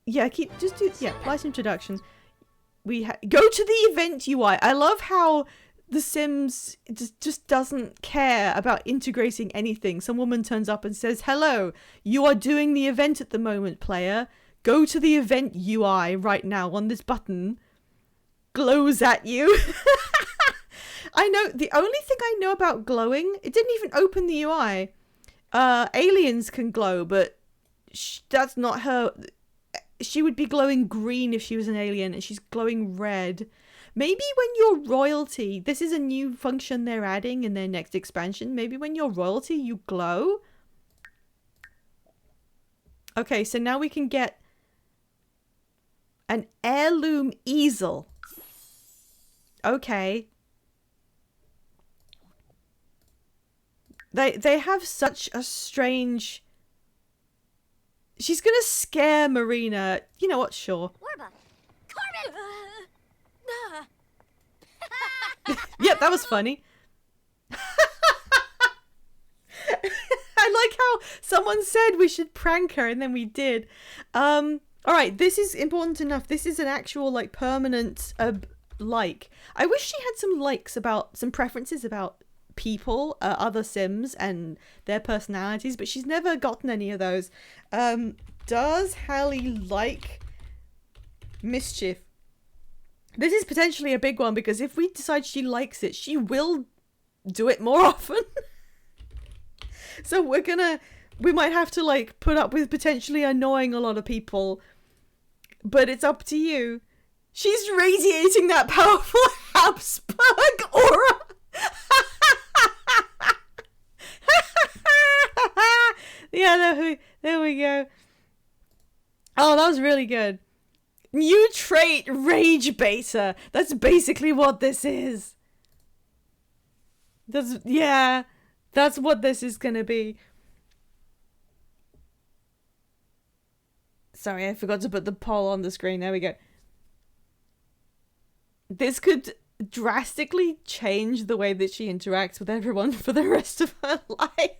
polite introduction. Go to the event UI. I love how The Sims just doesn't care about integrating anything. Some woman turns up and says, "Hello, you are doing the event at the moment, player. Go to the event UI right now on this button." Glows at you. I know, the only thing I know about glowing, it didn't even open the UI. Aliens can glow, but that's not her. She would be glowing green if she was an alien, and she's glowing red. Maybe when you're royalty, this is a new function they're adding in their next expansion. Maybe when you're royalty, you glow. Okay, so now we can get an heirloom easel. Okay. They have such a strange... She's gonna scare Marina. You know what? Sure. Orba. Carmen! Yep, that was funny. I like how someone said we should prank her, and then we did. All right, this is important enough. This is an actual, like, permanent like. I wish she had some likes about, some preferences about people, other Sims and their personalities, but she's never gotten any of those. Does Hallie like mischief? This is potentially a big one, because if we decide she likes it, she will do it more often. So we might have to, like, put up with potentially annoying a lot of people, but it's up to you. She's radiating that powerful Habsburg aura. Yeah, there we go. Oh, that was really good. New trait, Rage Beta. That's basically what this is. That's what this is gonna be. Sorry, I forgot to put the poll on the screen. There we go. This could drastically change the way that she interacts with everyone for the rest of her life.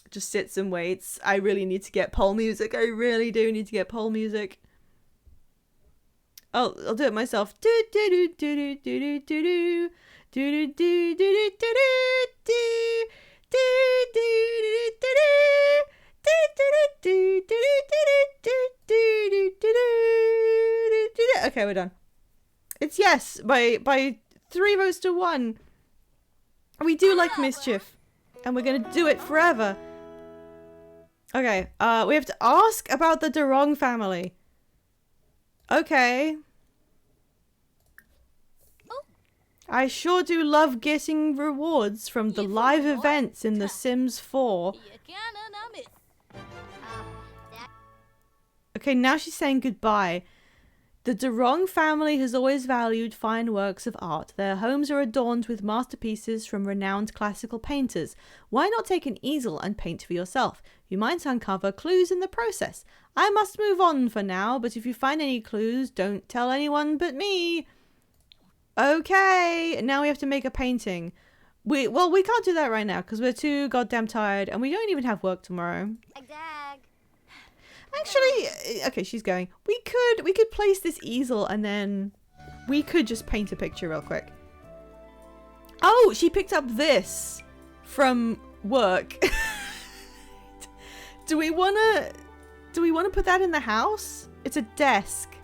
Just sits and waits. I really need to get poll music. I really do need to get poll music. Oh, I'll do it myself. Do do do do do do do do do do do do do do. Okay, we're done. It's yes by 3 votes to 1. We do like mischief, and we're gonna do it forever. Okay, we have to ask about the Durong family. Okay. I sure do love getting rewards from the live events in The Sims 4. Okay, now she's saying goodbye. The Durong family has always valued fine works of art. Their homes are adorned with masterpieces from renowned classical painters. Why not take an easel and paint for yourself? You might uncover clues in the process. I must move on for now, but if you find any clues, don't tell anyone but me. Okay, now we have to make a painting. We can't do that right now because we're too goddamn tired and we don't even have work tomorrow. Actually, okay, she's going. We could place this easel and then we could just paint a picture real quick. Oh, she picked up this from work. Do we wanna put that in the house? It's a desk.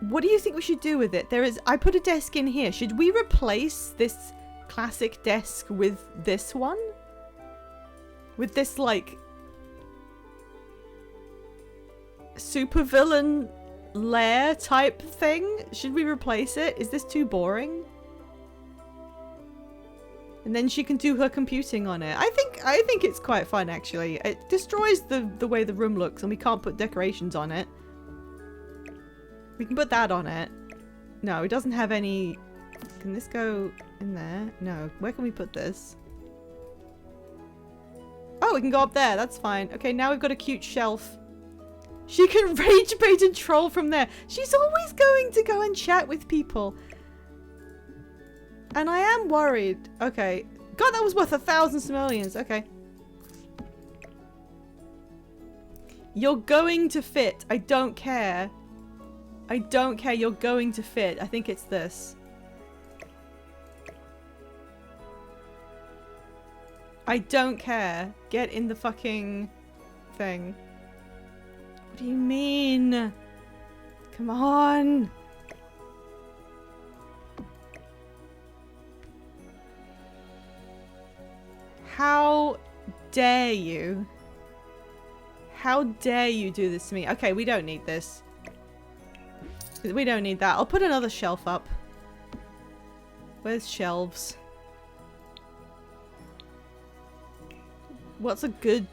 What do you think we should do with it? I put a desk in here. Should we replace this classic desk with this one? With this, like, supervillain lair type thing? Should we replace it? Is this too boring? And then she can do her computing on it. I think it's quite fun, actually. It destroys the way the room looks and we can't put decorations on it. We can put that on it. No, it doesn't have any... Can this go in there? No. Where can we put this? Oh, we can go up there. That's fine. Okay, now we've got a cute shelf. She can rage bait and troll from there. She's always going to go and chat with people. And I am worried. Okay. God, that was worth 1,000 simoleons. Okay. You're going to fit. I don't care. I don't care. You're going to fit. I think it's this. I don't care. Get in the fucking thing. What do you mean? Come on. How dare you? How dare you do this to me? Okay, we don't need this. We don't need that. I'll put another shelf up. Where's shelves? What's a good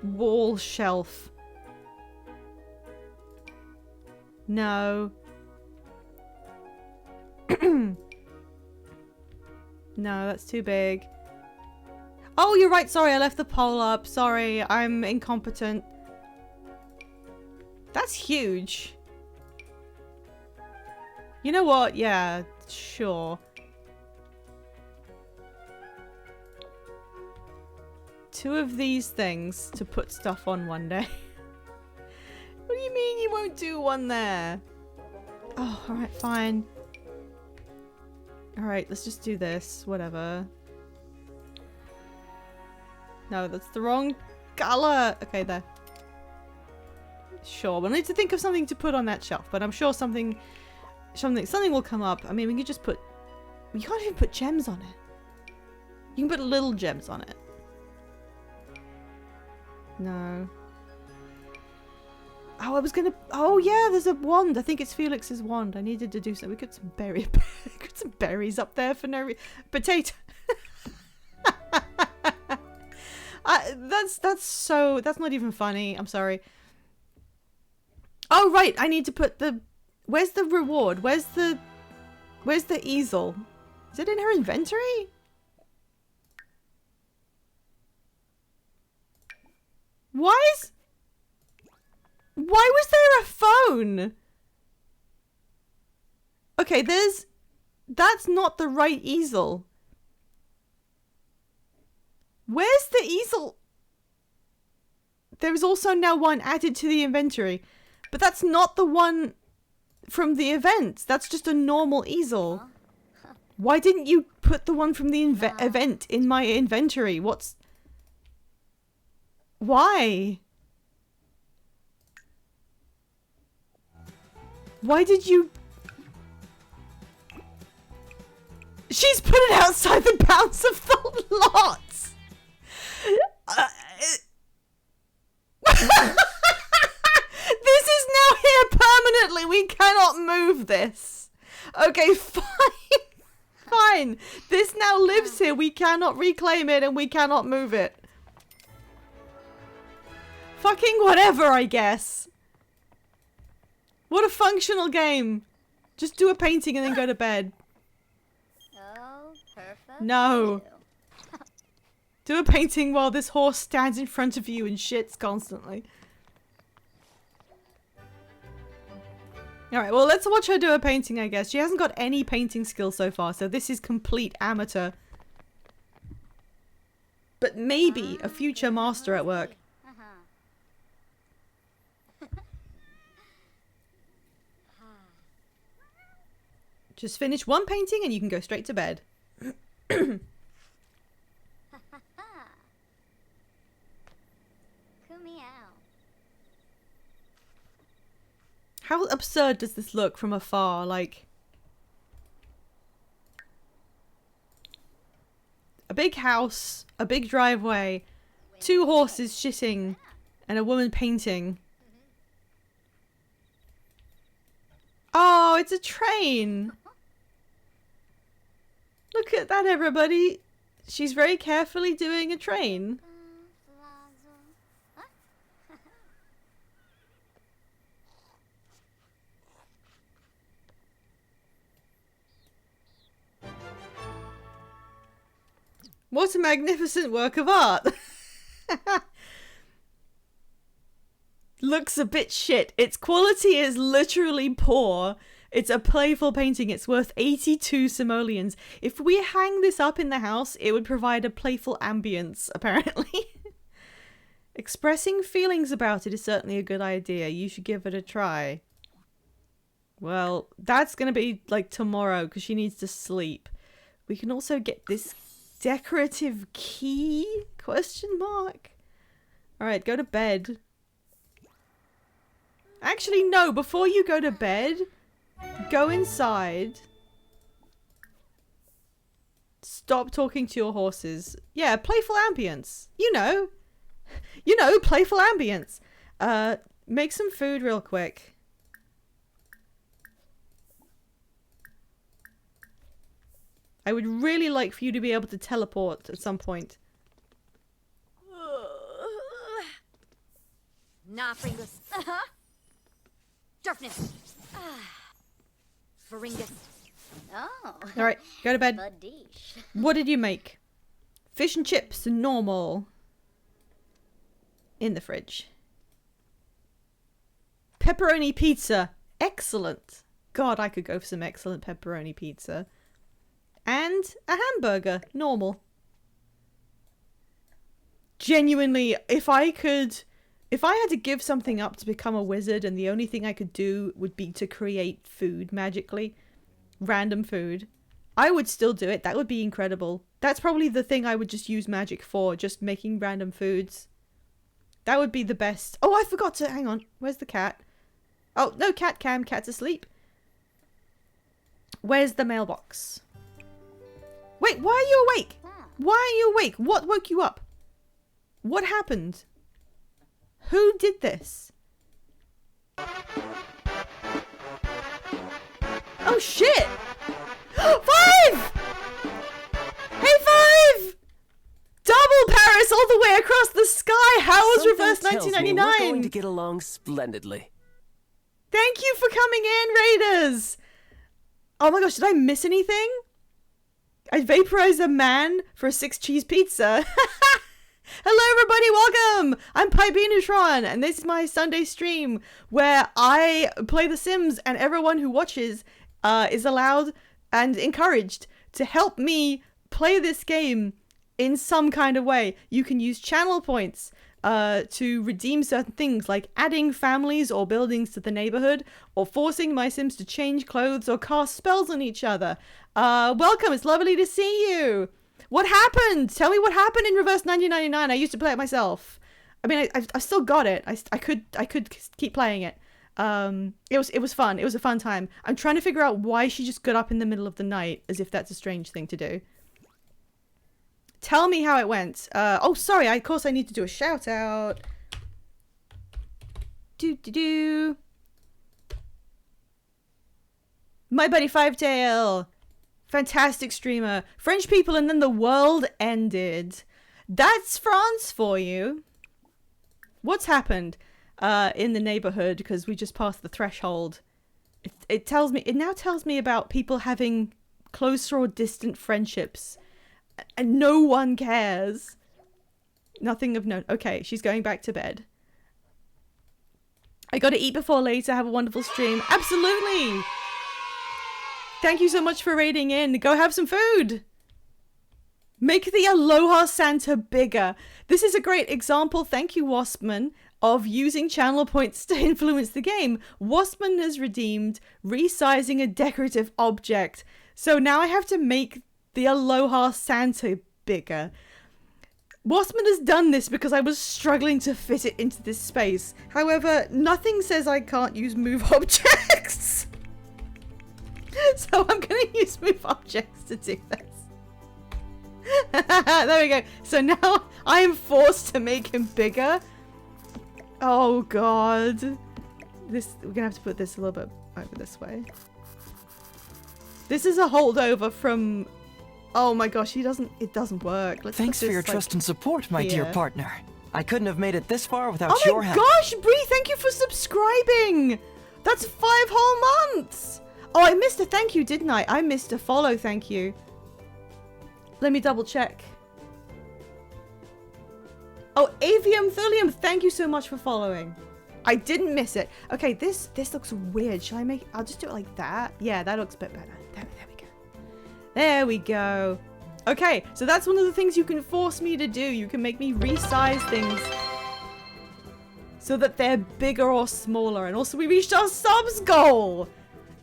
wall shelf? No. No, that's too big. Oh, you're right. Sorry, I left the pole up. Sorry, I'm incompetent. That's huge. You know what? Yeah, sure. 2 of these things to put stuff on one day. What do you mean you won't do one there? Oh, alright, fine. Alright, let's just do this. Whatever. No, that's the wrong color. Okay, there. Sure, we'll need to think of something to put on that shelf, but I'm sure something will come up. I mean, we could just put... You can't even put gems on it. You can put little gems on it. No. Oh, I was gonna... Oh, yeah, there's a wand. I think it's Felix's wand. I needed to do so. We got some berries up there for no reason. Potato. That's not even funny. I'm sorry. Oh, right. I need to put the... Where's the reward? Where's the easel? Is it in her inventory? Why was there a phone? Okay, that's not the right easel. Where's the easel? There's also now one added to the inventory. But that's not the one from the event. That's just a normal easel. Why didn't you put the one from the event in my inventory? Why? Why did you... She's put it outside the bounds of the lot! This is now here permanently. We cannot move this. Okay, fine. Fine. This now lives here. We cannot reclaim it and we cannot move it. Fucking whatever, I guess. What a functional game. Just do a painting and then go to bed. Oh, perfect. No. Do a painting while this horse stands in front of you and shits constantly. Alright, well, let's watch her do a painting, I guess. She hasn't got any painting skill so far, so this is complete amateur. But maybe a future master at work. Just finish one painting and you can go straight to bed. How absurd does this look from afar? Like, a big house, a big driveway, 2 horses shitting, and a woman painting. Oh, it's a train! Look at that, everybody! She's very carefully doing a train. What a magnificent work of art! Looks a bit shit. Its quality is literally poor. It's a playful painting. It's worth 82 simoleons. If we hang this up in the house, it would provide a playful ambience, apparently. Expressing feelings about it is certainly a good idea. You should give it a try. Well, that's gonna be like tomorrow because she needs to sleep. We can also get this decorative key? Question mark. Alright, go to bed. Actually, no. Before you go to bed, go inside. Stop talking to your horses. Yeah, playful ambience. You know. You know, playful ambience. Make some food real quick. I would really like for you to be able to teleport at some point. Nafringus. Darkness. Faringus. Oh. Alright, go to bed. Badish. What did you make? Fish and chips, normal. In the fridge. Pepperoni pizza. Excellent. God, I could go for some excellent pepperoni pizza. And a hamburger. Normal. Genuinely, if I had to give something up to become a wizard and the only thing I could do would be to create food magically, random food, I would still do it. That would be incredible. That's probably the thing I would just use magic for, just making random foods. That would be the best. Oh, I forgot to... Hang on. Where's the cat? Oh, no, cat cam. Cat's asleep. Where's the mailbox? Wait, why are you awake? Why are you awake? What woke you up? What happened? Who did this? Oh shit! 5! Hey, 5! Double Paris all the way across the sky! How was Something Reverse tells me 1999? We're going to get along splendidly. Thank you for coming in, Raiders! Oh my gosh, did I miss anything? I vaporized a man for a 6-cheese pizza. Hello everybody, welcome! I'm Pybinutron, and this is my Sunday stream where I play The Sims and everyone who watches is allowed and encouraged to help me play this game in some kind of way. You can use channel points to redeem certain things, like adding families or buildings to the neighborhood, or forcing my Sims to change clothes or cast spells on each other. Welcome, it's lovely to see you. What happened? Tell me what happened in Reverse 1999. I used to play it myself. I mean, I still got it. I could keep playing it. It was fun. It was a fun time. I'm trying to figure out why she just got up in the middle of the night, as if that's a strange thing to do. Tell me how it went. Oh, sorry. Of course, I need to do a shout out. My buddy Fivetail. Fantastic streamer. French people and then the world ended. That's France for you. What's happened in the neighborhood? Because we just passed the threshold. It now tells me about people having closer or distant friendships. And no one cares. Nothing of note. Okay, she's going back to bed. I gotta eat before later. Have a wonderful stream. Absolutely! Thank you so much for raiding in. Go have some food! Make the Aloha Santa bigger. This is a great example, thank you Waspman, of using channel points to influence the game. Waspman has redeemed resizing a decorative object. So now I have to make the Aloha Santa bigger. Waspman has done this because I was struggling to fit it into this space. However, nothing says I can't use move objects. So I'm going to use move objects to do this. There we go. So now I am forced to make him bigger. Oh god. We're going to have to put this a little bit over this way. This is a holdover from... Oh my gosh, it doesn't work. Thanks for your trust and support, my dear partner. I couldn't have made it this far without your help. Oh my gosh, Bree, thank you for subscribing. That's 5 whole months. Oh, I missed a thank you, didn't I? I missed a follow, thank you. Let me double check. Oh, Avium Thulium, thank you so much for following. I didn't miss it. Okay, this looks weird. Shall I make... I'll just do it like that. Yeah, that looks a bit better. There we go. There we go. Okay, so that's one of the things you can force me to do. You can make me resize things so that they're bigger or smaller. And also we reached our subs goal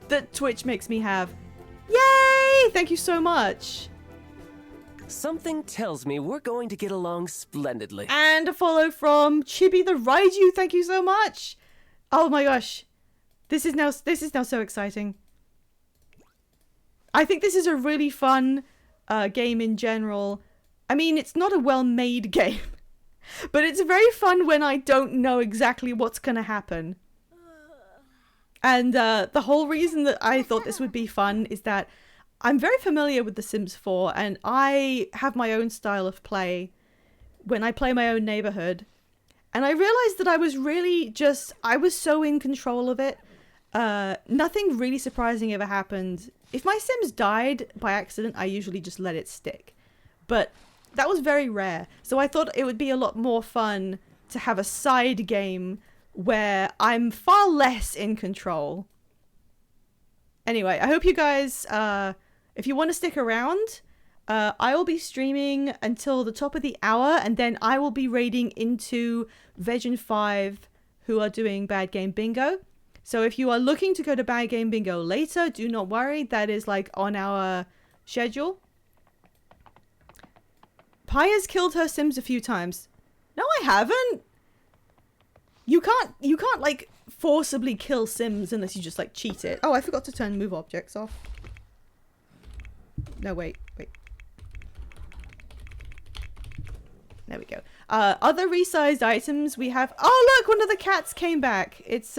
that Twitch makes me have. Yay! Thank you so much. Something tells me we're going to get along splendidly. And a follow from Chibi the Raiju. Thank you so much. Oh my gosh. This is now so exciting. I think this is a really fun game in general. I mean, it's not a well-made game, but it's very fun when I don't know exactly what's going to happen. And the whole reason that I thought this would be fun is that I'm very familiar with The Sims 4, and I have my own style of play when I play my own neighborhood. And I realized that I was so in control of it. Nothing really surprising ever happened. If my Sims died by accident, I usually just let it stick. But that was very rare. So I thought it would be a lot more fun to have a side game where I'm far less in control. Anyway, I hope you guys, if you want to stick around, I will be streaming until the top of the hour, and then I will be raiding into Vegan 5, who are doing Bad Game Bingo. So if you are looking to go to Bad Game Bingo later, do not worry. That is like on our schedule. Pi has killed her Sims a few times. No, I haven't. You can't like forcibly kill Sims unless you just like cheat it. Oh, I forgot to turn move objects off. No, wait. There we go. Other resized items we have. Oh, look, one of the cats came back. It's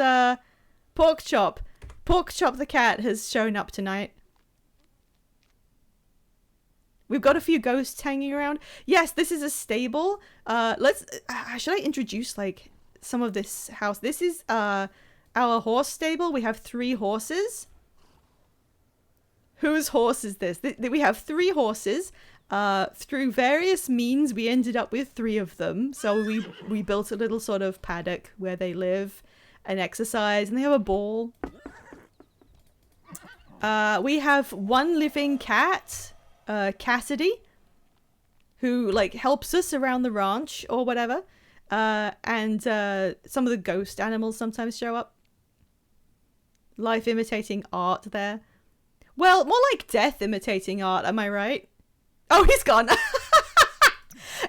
Pork Chop. Pork Chop the cat has shown up tonight. We've got a few ghosts hanging around. Yes, this is a stable. Should I introduce like some of this house? This is our horse stable. We have 3 horses. Whose horse is this? We have 3 horses. Through various means, we ended up with 3 of them. So we built a little sort of paddock where they live and exercise, and they have a ball. We have one living cat, Cassidy, who like helps us around the ranch or whatever. And some of the ghost animals sometimes show up. Life imitating art there. Well, more like death imitating art, am I right? Oh, he's gone.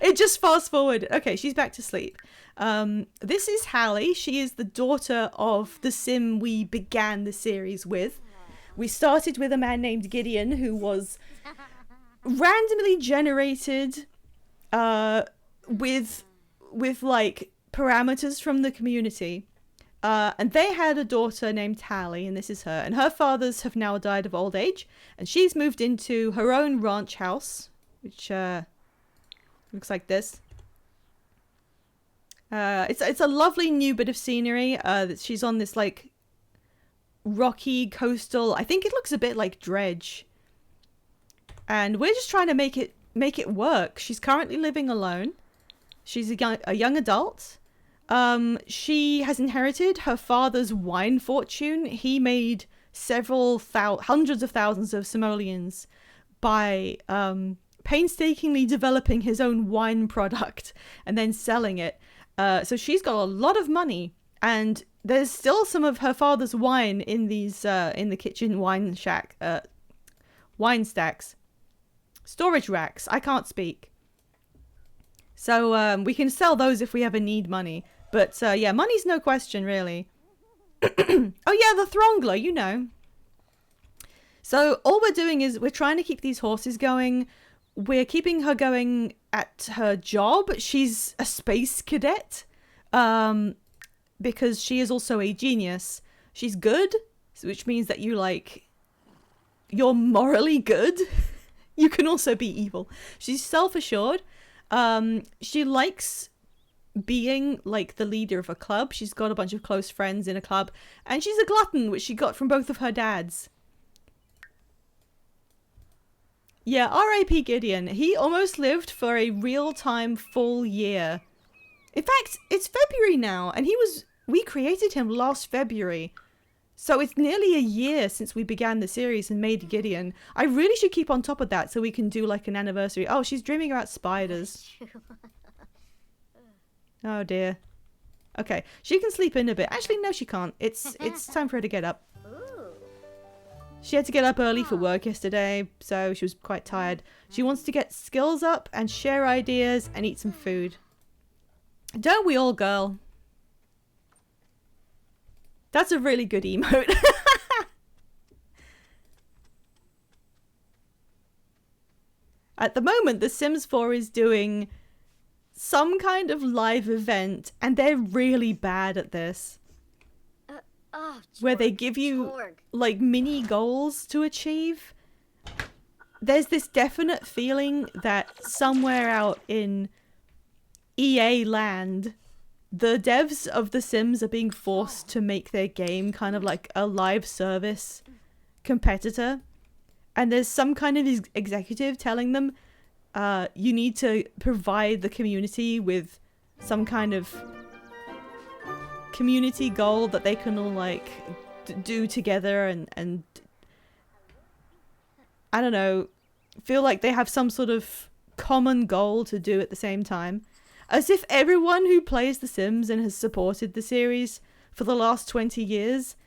It just fast forward. Okay, she's back to sleep. This is Hallie. She is the daughter of the sim we began the series with. We started with a man named Gideon who was randomly generated with like parameters from the community. And they had a daughter named Hallie, and this is her. And her fathers have now died of old age, and she's moved into her own ranch house, which looks like this. It's a lovely new bit of scenery. That she's on this like rocky coastal. I think it looks a bit like Dredge. And we're just trying to make it work. She's currently living alone. She's a young adult. She has inherited her father's wine fortune. He made several hundreds of thousands of simoleons by painstakingly developing his own wine product and then selling it. So she's got a lot of money, and there's still some of her father's wine in these in the kitchen wine stacks, storage racks. I can't speak. So we can sell those if we ever need money. But yeah, money's no question, really. Oh yeah, the Throngler, you know. So all we're doing is we're trying to keep these horses going. We're keeping her going at her job. She's a space cadet because she is also a genius. She's good, which means that you're morally good. You can also be evil. She's self-assured. She likes being like the leader of a club. She's got a bunch of close friends in a club, and she's a glutton, which she got from both of her dads. Yeah, R.I.P. Gideon. He almost lived for a real-time full year. In fact, it's February now, and we created him last February. So it's nearly a year since we began the series and made Gideon. I really should keep on top of that so we can do like an anniversary. Oh, she's dreaming about spiders. Oh dear. Okay, she can sleep in a bit. Actually, no, she can't. It's time for her to get up. She had to get up early for work yesterday, so she was quite tired. She wants to get skills up and share ideas and eat some food. Don't we all, girl? That's a really good emote. At the moment, The Sims 4 is doing some kind of live event, and they're really bad at this. Where they give you like mini goals to achieve. There's this definite feeling that somewhere out in EA land, the devs of The Sims are being forced to make their game kind of like a live service competitor. And there's some kind of executive telling them, you need to provide the community with some kind of community goal that they can all like do together and I don't know, feel like they have some sort of common goal to do at the same time. As if everyone who plays The Sims and has supported the series for the last 20 years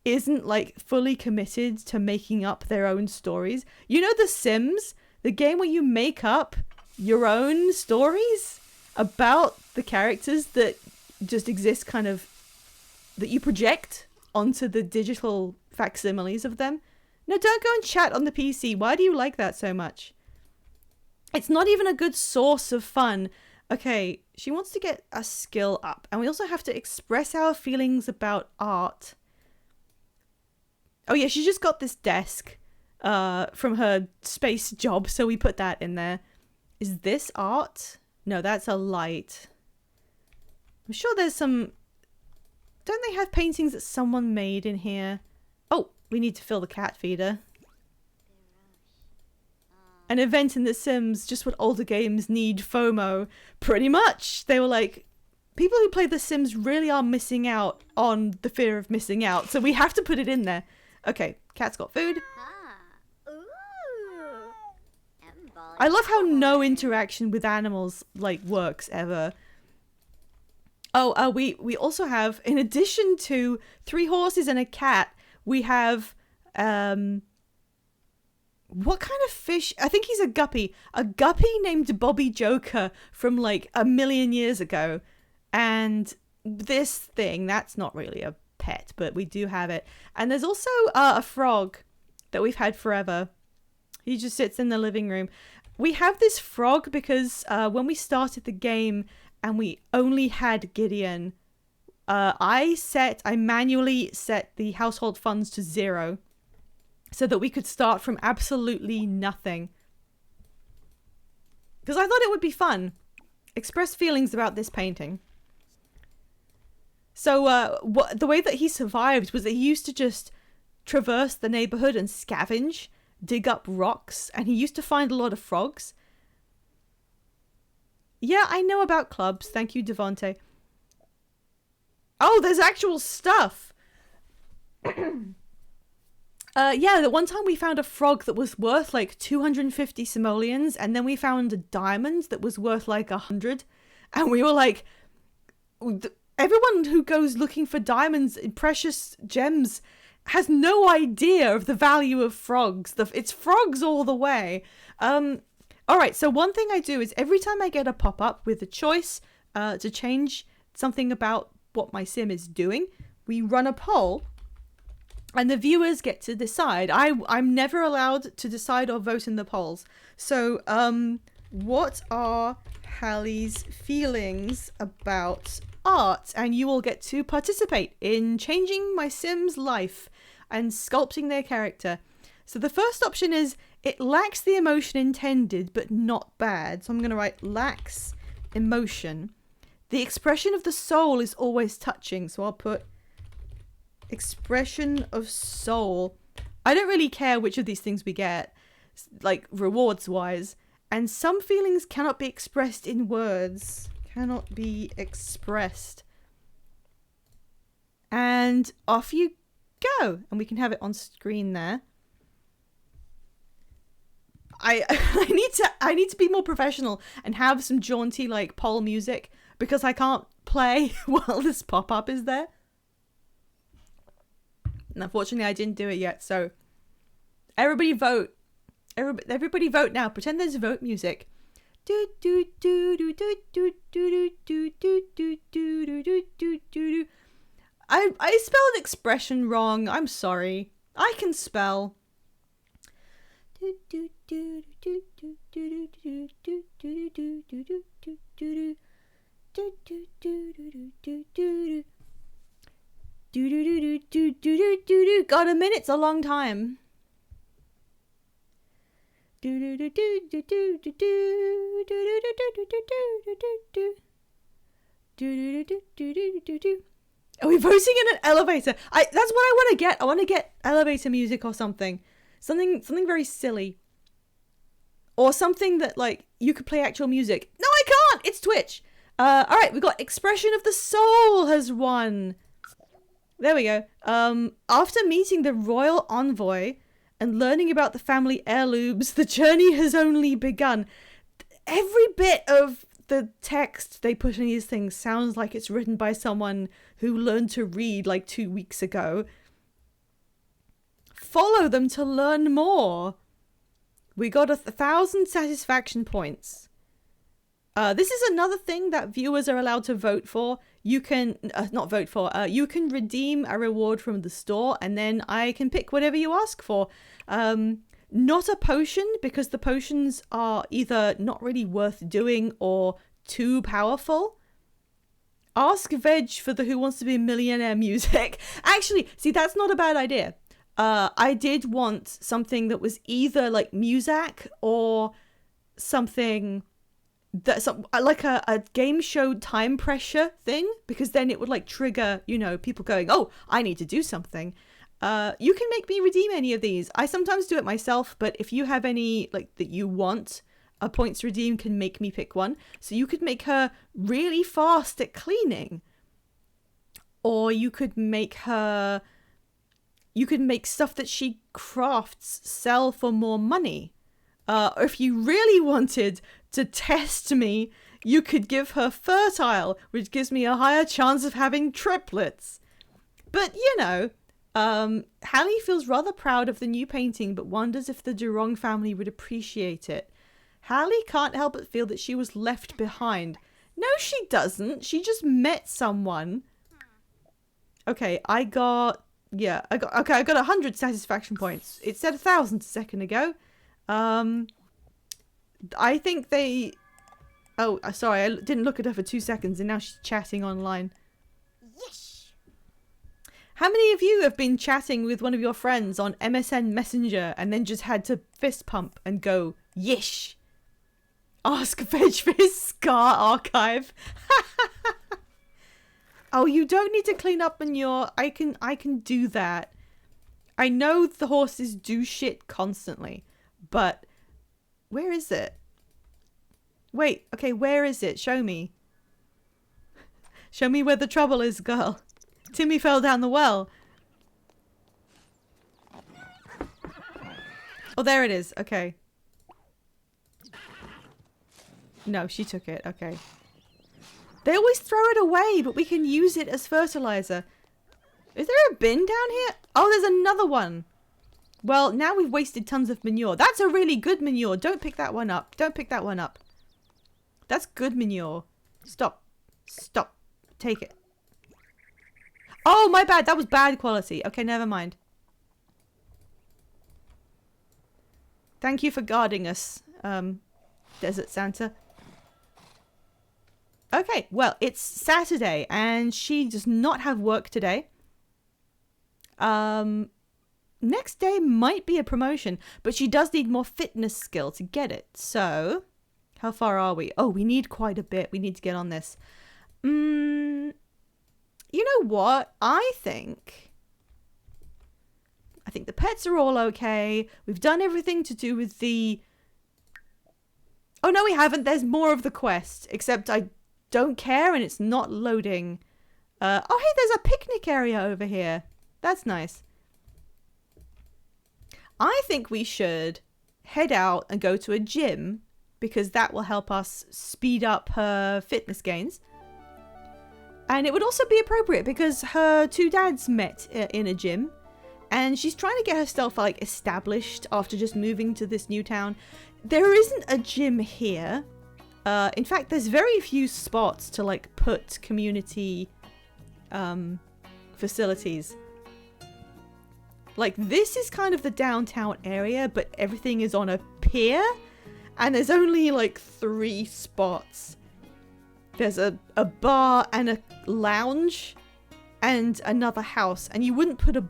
isn't like fully committed to making up their own stories. You know The Sims? The game where you make up your own stories about the characters that just exist kind of, that you project onto the digital facsimiles of them. No, don't go and chat on the PC. Why do you like that so much? It's not even a good source of fun. Okay, she wants to get a skill up, and we also have to express our feelings about art. Oh yeah, she just got this desk from her space job, so we put that in there. Is this art? No, that's a light. I'm sure there's some... Don't they have paintings that someone made in here? Oh, we need to fill the cat feeder. An event in The Sims, just what older games need, FOMO. Pretty much. They were like, people who play The Sims really are missing out on the fear of missing out, so we have to put it in there. Okay, cat's got food. Ah. Ooh. Emball. I love how no interaction with animals like works ever. Oh, we also have, in addition to 3 horses and a cat, we have what kind of fish? I think he's a guppy. A guppy named Bobby Joker from like a million years ago. And this thing, that's not really a pet, but we do have it. And there's also a frog that we've had forever. He just sits in the living room. We have this frog because when we started the game and we only had Gideon, I manually set the household funds to 0 so that we could start from absolutely nothing. Because I thought it would be fun. Express feelings about this painting. So the way that he survived was that he used to just traverse the neighborhood and scavenge, dig up rocks, and he used to find a lot of frogs. Yeah, I know about clubs. Thank you, Devonte. Oh, there's actual stuff. Yeah, the one time we found a frog that was worth like 250 simoleons, and then we found a diamond that was worth like 100, and we were like, everyone who goes looking for diamonds, precious gems, has no idea of the value of frogs. It's frogs all the way. Alright, so one thing I do is every time I get a pop-up with a choice to change something about what my sim is doing, we run a poll and the viewers get to decide. I'm never allowed to decide or vote in the polls. So, what are Hallie's feelings about art? And you will get to participate in changing my sim's life and sculpting their character. So the first option is, it lacks the emotion intended, but not bad. So I'm going to write lacks emotion. The expression of the soul is always touching. So I'll put expression of soul. I don't really care which of these things we get, like rewards wise. And some feelings cannot be expressed in words. Cannot be expressed. And off you go. And we can have it on screen there. I need to be more professional and have some jaunty like poll music because I can't play while this pop-up is there. And unfortunately I didn't do it yet, so everybody vote. Everybody vote now. Pretend there's vote music. I spelled expression wrong. I'm sorry. I can spell. Got a minute's a long time. Are we voting in an elevator? That's what I want to get. I want to get elevator music or something. Something very silly. Or something that, like, you could play actual music. No, I can't! It's Twitch! Alright, we got Expression of the Soul has won. There we go. After meeting the royal envoy and learning about the family heirlooms, the journey has only begun. Every bit of the text they put in these things sounds like it's written by someone who learned to read like 2 weeks ago. Follow them to learn more. We got 1,000 satisfaction points. This is another thing that viewers are allowed to vote for. You can, not vote for, you can redeem a reward from the store and then I can pick whatever you ask for. Not a potion, because the potions are either not really worth doing or too powerful. Ask Veg for the Who Wants to Be a Millionaire music. Actually, see, that's not a bad idea. I did want something that was either like Muzak or something that's like a game show time pressure thing, because then it would like trigger, you know, people going, oh, I need to do something. You can make me redeem any of these. I sometimes do it myself, but if you have any like that you want, a points redeem can make me pick one. So you could make her really fast at cleaning, or you could make her, you could make stuff that she crafts sell for more money. Or if you really wanted to test me, you could give her fertile, which gives me a higher chance of having triplets. But, you know, Hallie feels rather proud of the new painting, but wonders if the Durong family would appreciate it. Hallie can't help but feel that she was left behind. No, she doesn't. She just met someone. Okay, I got 100 satisfaction points. It said 1,000 a second ago. I think they... Oh, sorry, I didn't look at her for 2 seconds and now she's chatting online. Yes. How many of you have been chatting with one of your friends on MSN Messenger and then just had to fist pump and go, yish? Ask Veg for his Scar archive. Oh, you don't need to clean up manure. I can do that. I know the horses do shit constantly, but where is it? Wait, okay, where is it? Show me. Show me where the trouble is, girl. Timmy fell down the well. Oh, there it is. Okay. No, she took it. Okay. They always throw it away, but we can use it as fertilizer. Is there a bin down here? Oh, there's another one. Well, now we've wasted tons of manure. That's a really good manure. Don't pick that one up. Don't pick that one up. That's good manure. Stop. Stop. Take it. Oh, my bad. That was bad quality. Okay, never mind. Thank you for guarding us, Desert Santa. Okay, well, it's Saturday and she does not have work today. Next day might be a promotion, but she does need more fitness skill to get it. So, how far are we? Oh, we need quite a bit. We need to get on this. You know what? I think the pets are all okay. We've done everything to do with the... Oh, no, we haven't. There's more of the quest, except I don't care and it's not loading. Oh, hey, there's a picnic area over here. That's nice. I think we should head out and go to a gym because that will help us speed up her fitness gains. And it would also be appropriate because her two dads met in a gym and she's trying to get herself like established after just moving to this new town. There isn't a gym here. In fact, there's very few spots to like put community facilities. Like this is kind of the downtown area, but everything is on a pier and there's only like 3 spots. There's a bar and a lounge and another house, and you wouldn't put a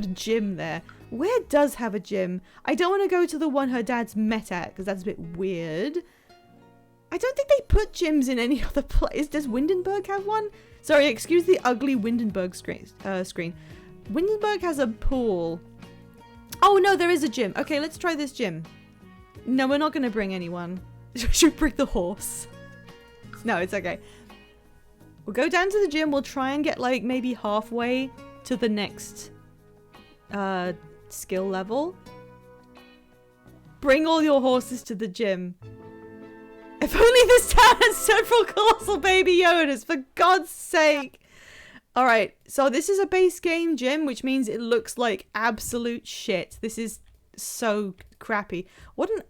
gym there. Where does have a gym? I don't want to go to the one her dad's met at because that's a bit weird. I don't think they put gyms in any other place. Does Windenburg have one? Sorry, excuse the ugly Windenburg screen. Windenburg has a pool. Oh no, there is a gym. Okay, let's try this gym. No, we're not going to bring anyone. Should we bring the horse? No, it's okay. We'll go down to the gym. We'll try and get like maybe halfway to the next skill level. Bring all your horses to the gym. If only this town had several colossal baby Yodas, for God's sake. Alright, so this is a base game gym, which means it looks like absolute shit. This is so crappy. What on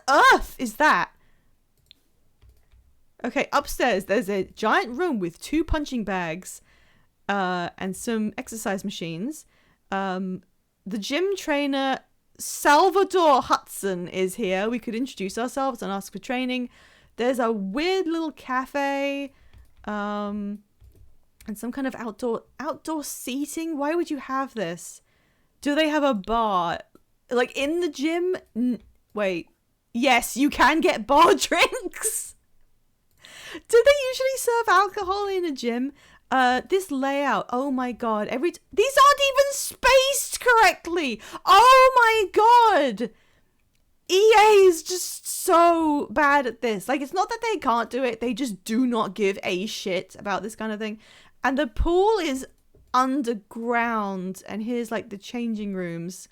earth is that? Okay, upstairs there's a giant room with 2 punching bags and some exercise machines. The gym trainer Salvador Hudson is here. We could introduce ourselves and ask for training. There's a weird little cafe and some kind of outdoor seating. Why would you have this? Do they have a bar like in the gym? Wait, yes, you can get bar drinks. Do they usually serve alcohol in a gym? This layout, oh my god, these aren't even spaced correctly. Oh my god. EA is just so bad at this. Like, it's not that they can't do it, they just do not give a shit about this kind of thing. And the pool is underground, and here's like the changing rooms.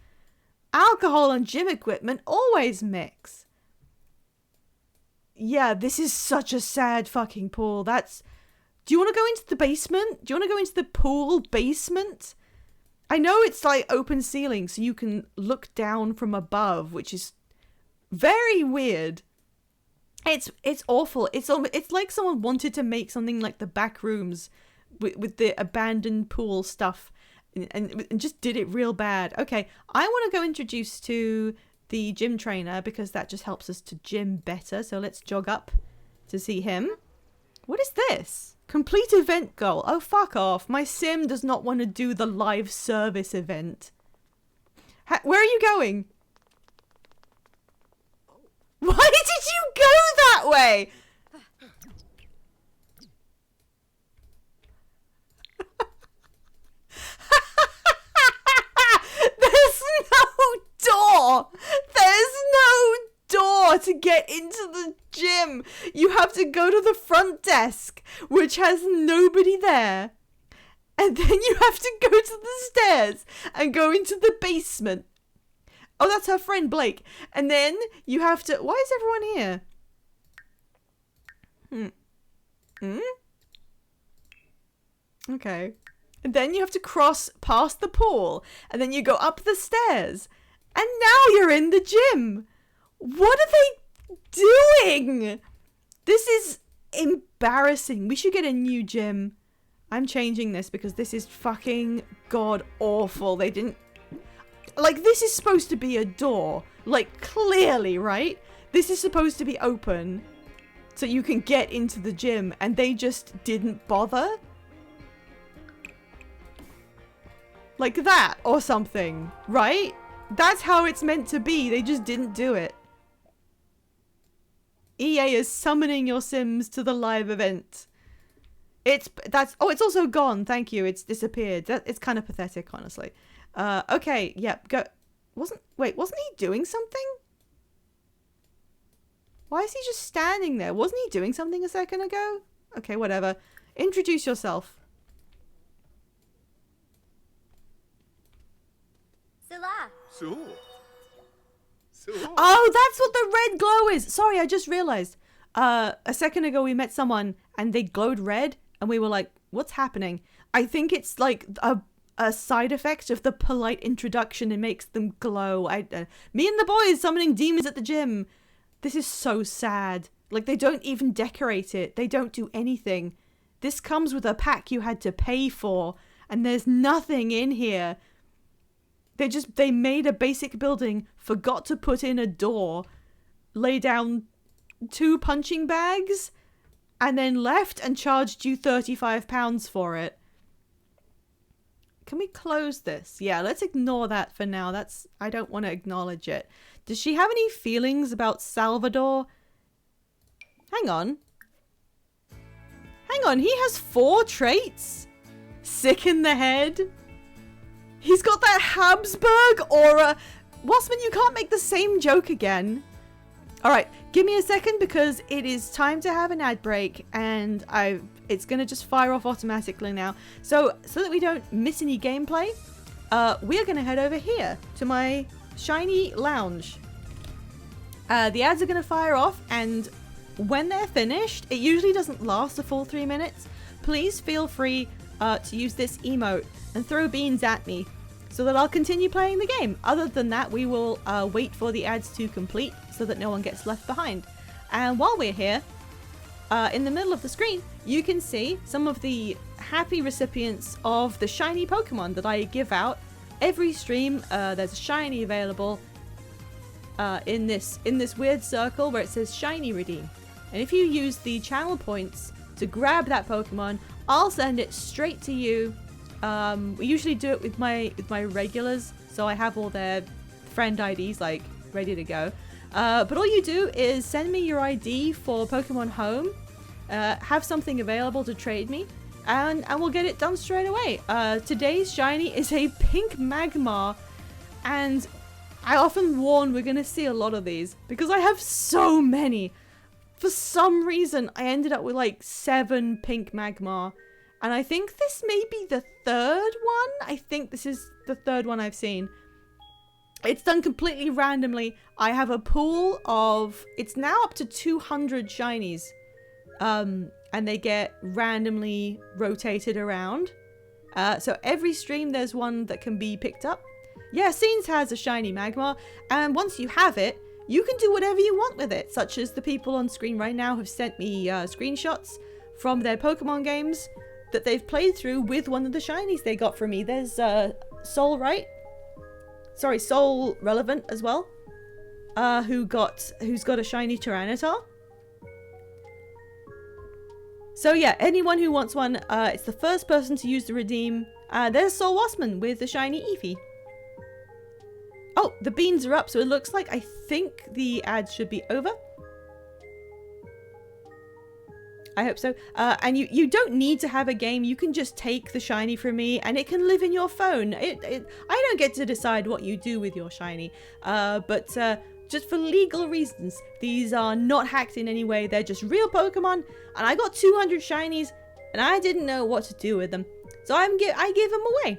Alcohol and gym equipment always mix. Yeah, this is such a sad fucking pool. Do you want to go into the basement? Do you want to go into the pool basement? I know it's like open ceiling, so you can look down from above, which is very weird. It's awful. It's like someone wanted to make something like the back rooms with the abandoned pool stuff and just did it real bad. Okay, I want to go introduce to the gym trainer because that just helps us to gym better. So let's jog up to see him. What is this? Complete event goal. Oh, fuck off. My sim does not want to do the live service event. Where are you going? Why did you go that way? There's no door. There's no door to get into the gym. You have to go to the front desk, which has nobody there. And then you have to go to the stairs and go into the basement. Oh, that's her friend Blake. And then you have to... Why is everyone here? Okay. And then you have to cross past the pool. And then you go up the stairs. And now you're in the gym. What are they doing? This is embarrassing. We should get a new gym. I'm changing this because this is fucking god awful. They didn't... Like, this is supposed to be a door. Like, clearly, right? This is supposed to be open so you can get into the gym, and they just didn't bother? Like that, or something, right? That's how it's meant to be. They just didn't do it. EA is summoning your Sims to the live event. It's also gone. Thank you. It's disappeared. It's kind of pathetic, honestly. Okay, yep, go. Wasn't he doing something? Why is he just standing there? Wasn't he doing something a second ago? Okay, whatever. Introduce yourself. Sula. Oh, that's what the red glow is. Sorry, I just realized. A second ago we met someone and they glowed red and we were like, what's happening? I think it's like a side effect of the polite introduction. It makes them glow. Me and the boys summoning demons at the gym. This is so sad. Like, they don't even decorate it. They don't do anything. This comes with a pack you had to pay for, and there's nothing in here. They made a basic building, forgot to put in a door, lay down 2 punching bags, and then left and charged you £35 for it. Can we close this? Yeah, let's ignore that for now. I don't want to acknowledge it. Does she have any feelings about Salvador? Hang on. He has 4 traits? Sick in the head. He's got that Habsburg aura. Wassman, you can't make the same joke again. Alright, give me a second because it is time to have an ad break and it's going to just fire off automatically now. So that we don't miss any gameplay, we're going to head over here to my shiny lounge. The ads are going to fire off, and when they're finished, it usually doesn't last a full 3 minutes. Please feel free to use this emote and throw beans at me so that I'll continue playing the game. Other than that, we will wait for the ads to complete so that no one gets left behind. And while we're here, in the middle of the screen, you can see some of the happy recipients of the shiny Pokemon that I give out every stream. There's a shiny available in this weird circle where it says shiny redeem. And if you use the channel points to grab that Pokemon, I'll send it straight to you. We usually do it with my regulars, so I have all their friend IDs like ready to go. But all you do is send me your ID for Pokemon Home, have something available to trade me, and we'll get it done straight away. Today's shiny is a pink Magmar, and I often warn we're going to see a lot of these because I have so many. For some reason, I ended up with like 7 pink Magmar, And I think this may be the third one. I think this is the third one I've seen. It's done completely randomly. I have a pool of... It's now up to 200 shinies. And they get randomly rotated around. So every stream there's one that can be picked up. Yeah, Scenes has a shiny Magmar. And once you have it, you can do whatever you want with it. Such as the people on screen right now have sent me screenshots from their Pokemon games that they've played through with one of the shinies they got from me. There's Soul, right? Sorry, Soul Relevant as well. Who's got a shiny Tyranitar. So yeah, anyone who wants one, it's the first person to use the redeem. There's Soul Waspman with the shiny Eevee. Oh, the beans are up, so it looks like I think the ads should be over. I hope so. And you don't need to have a game. You can just take the shiny from me and it can live in your phone. I don't get to decide what you do with your shiny. But just for legal reasons, these are not hacked in any way. They're just real Pokemon. And I got 200 shinies and I didn't know what to do with them. So I give them away.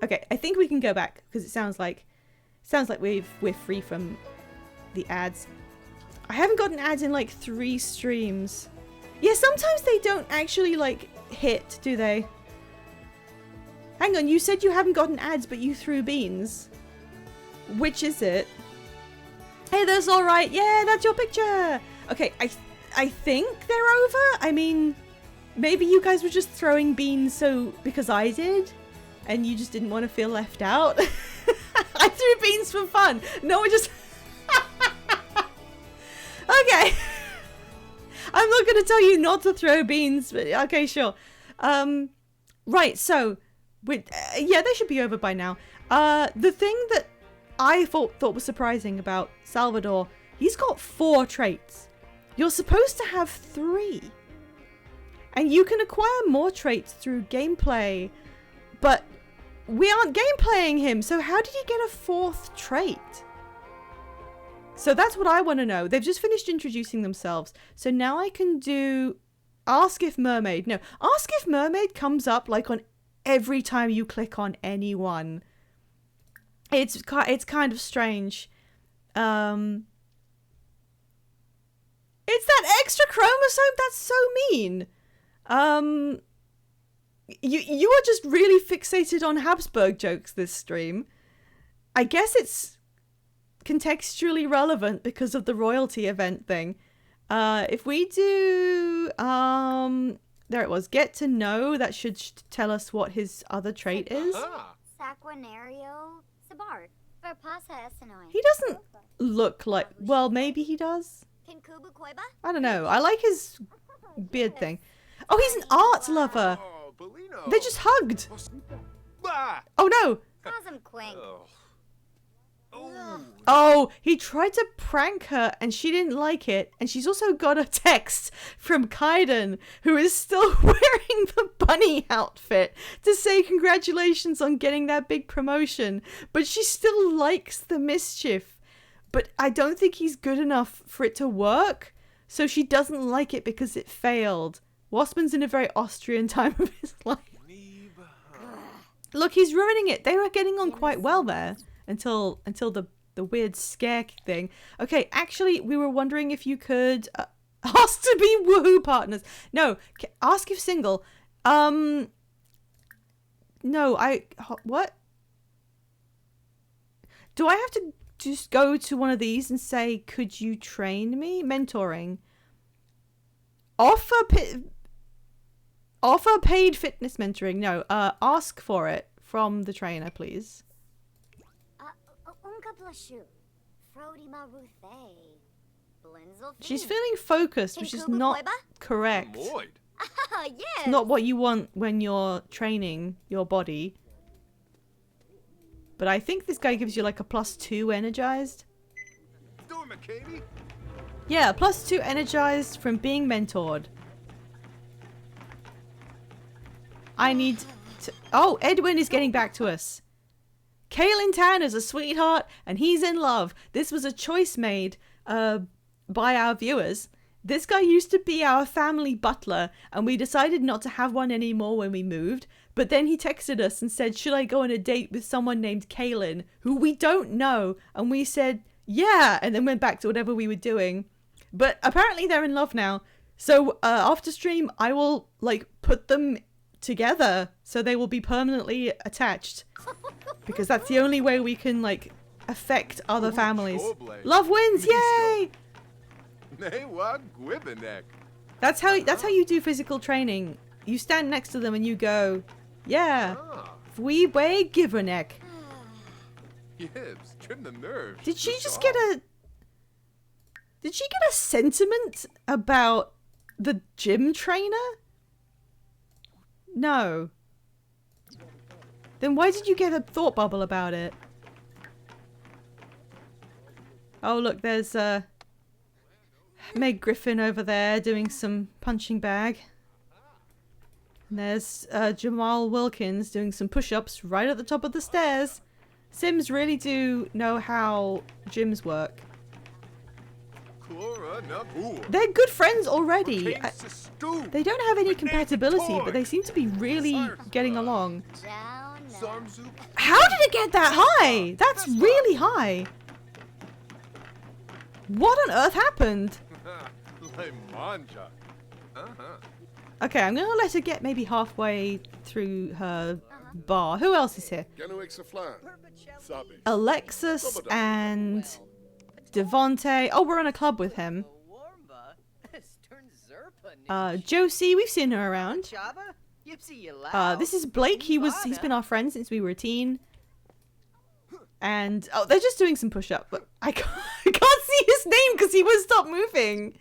Okay, I think we can go back because it sounds like we're free from the ads. I haven't gotten ads in like 3 streams. Yeah, sometimes they don't actually, like, hit, do they? Hang on, you said you haven't gotten ads, but you threw beans. Which is it? Hey, that's alright. Yeah, that's your picture. Okay, I think they're over. I mean, maybe you guys were just throwing beans because I did, and you just didn't want to feel left out. I threw beans for fun. No, I just... Okay. I'm not going to tell you not to throw beans, but okay, sure. Right, so, yeah, they should be over by now. The thing that I thought was surprising about Salvador, he's got 4 traits. You're supposed to have 3. And you can acquire more traits through gameplay, but we aren't gameplaying him, so how did he get a 4th trait? So that's what I want to know. They've just finished introducing themselves. So now I can do Ask If Mermaid. No, Ask If Mermaid comes up like on every time you click on anyone. It's kind of strange. It's that extra chromosome. That's so mean. You are just really fixated on Habsburg jokes this stream. I guess it's contextually relevant because of the royalty event thing. If we do there it was, get to know, that should tell us what his other trait is. Saquinario Sabart. He doesn't look like, well, maybe he does. I don't know. I like his beard thing. Oh, he's an art lover. They just hugged. Oh no. Oh, he tried to prank her and she didn't like it. And she's also got a text from Kaiden, who is still wearing the bunny outfit, to say congratulations on getting that big promotion. But she still likes the mischief. But I don't think he's good enough for it to work. So she doesn't like it because it failed. Waspman's in a very Austrian time of his life. Look, he's ruining it. They were getting on quite well there. Until the weird scare thing. Okay, actually, we were wondering if you could ask to be woohoo partners. No, ask if single. No, what? Do I have to just go to one of these and say, could you train me? Mentoring. Offer paid fitness mentoring. No, ask for it from the trainer, please. She's feeling focused, which is not correct. It's not what you want when you're training your body. But I think this guy gives you like a +2 energized. Yeah, +2 energized from being mentored. I need to... Oh, Edwin is getting back to us. Kaelin Tan is a sweetheart and he's in love. This was a choice made by our viewers. This guy used to be our family butler, and we decided not to have one anymore when we moved. But then he texted us and said, should I go on a date with someone named Kaylin, who we don't know? And we said, yeah, and then went back to whatever we were doing. But apparently they're in love now. So after stream, I will, like, put them together so they will be permanently attached. Because that's the only way we can, like, affect other families. Love wins, yay! That's how you do physical training. You stand next to them and you go, yeah, Fweebay Giverneck. Did she just get a... Did she get a sentiment about the gym trainer? No. Then why did you get a thought bubble about it? Oh look, there's Meg Griffin over there doing some punching bag. And there's Jamal Wilkins doing some push-ups right at the top of the stairs. Sims really do know how gyms work. They're good friends already. They don't have any compatibility, but they seem to be really getting along. How did it get that high? That's really high. What on earth happened? Okay, I'm gonna let her get maybe halfway through her bar. Who else is here? Alexis and Devonte. Oh, we're in a club with him. Josie, we've seen her around. This is Blake. He's been our friend since we were a teen. And oh, they're just doing some push-up, but I can't see his name because he won't stop moving.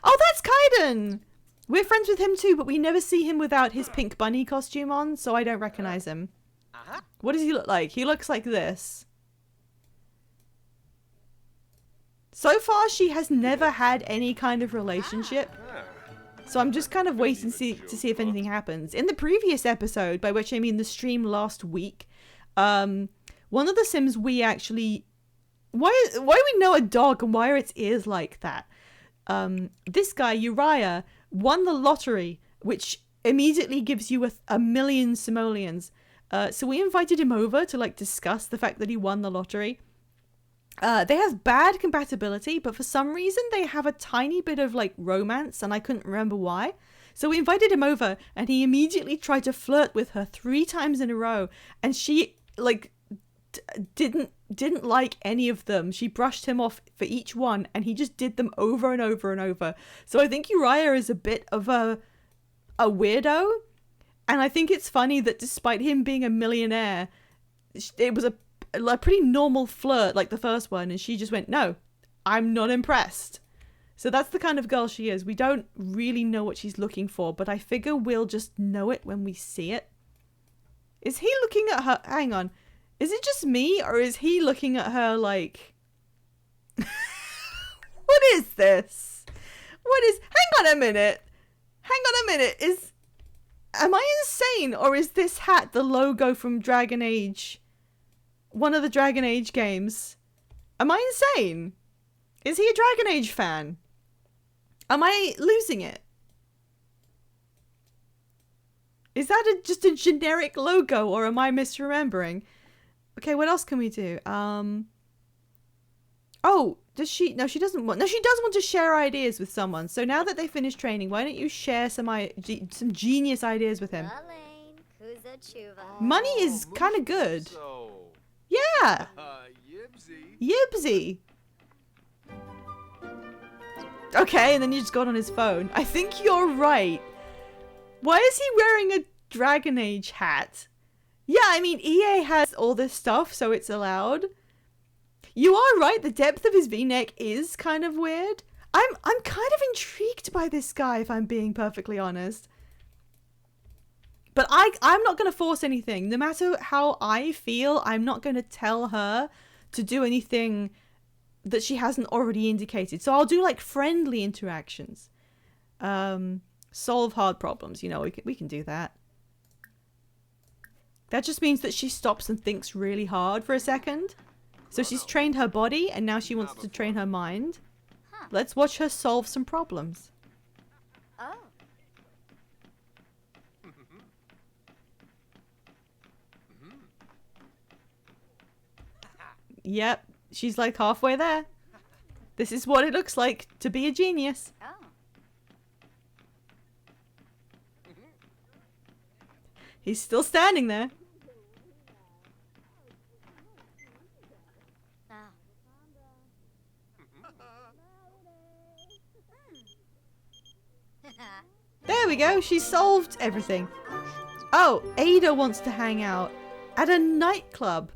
Oh, that's Kaiden. We're friends with him too, but we never see him without his pink bunny costume on, so I don't recognize him. What does he look like? He looks like this. So far, she has never had any kind of relationship. So I'm just kind of waiting to see if anything happens. In the previous episode, by which I mean the stream last week, one of the Sims we actually... Why do we know a dog and why are its ears like that? This guy, Uriah, won the lottery, which immediately gives you a million simoleons. So we invited him over to like discuss the fact that he won the lottery. They have bad compatibility, but for some reason they have a tiny bit of like romance, and I couldn't remember why. So we invited him over, and he immediately tried to flirt with her 3 times in a row, and she like didn't like any of them. She brushed him off for each one, and he just did them over and over and over. So I think Uriah is a bit of a weirdo, and I think it's funny that despite him being a millionaire, it was a pretty normal flirt like the first one, and she just went, no, I'm not impressed. So that's the kind of girl she is. We don't really know what she's looking for, but I figure we'll just know it when we see it. Is he looking at her? Hang on. Is it just me, or is he looking at her like... What is this? What is... Hang on a minute. Hang on a minute. Am I insane, or is this hat the logo from Dragon Age? One of the Dragon Age games. Am I insane? Is he a Dragon Age fan? Am I losing it? Is that just a generic logo, or am I misremembering? Okay, what else can we do? Oh, does she? No, she doesn't want. No, she does want to share ideas with someone. So now that they finished training, why don't you share some genius ideas with him? Money is kind of good. Yeah. Yibsy. Okay, and then you just got on his phone. I think you're right. Why is he wearing a Dragon Age hat? Yeah, I mean, EA has all this stuff, so it's allowed. You are right, the depth of his V-neck is kind of weird. I'm kind of intrigued by this guy, if I'm being perfectly honest. But I'm not going to force anything. No matter how I feel, I'm not going to tell her to do anything that she hasn't already indicated. So I'll do like friendly interactions. Solve hard problems, you know, we can do that. That just means that she stops and thinks really hard for a second. So she's trained her body, and now she wants to train her mind. Let's watch her solve some problems. Oh. Yep, she's like halfway there. This is what it looks like to be a genius. Oh. He's still standing there. Ah. There we go. She solved everything. Oh, Ada wants to hang out at a nightclub.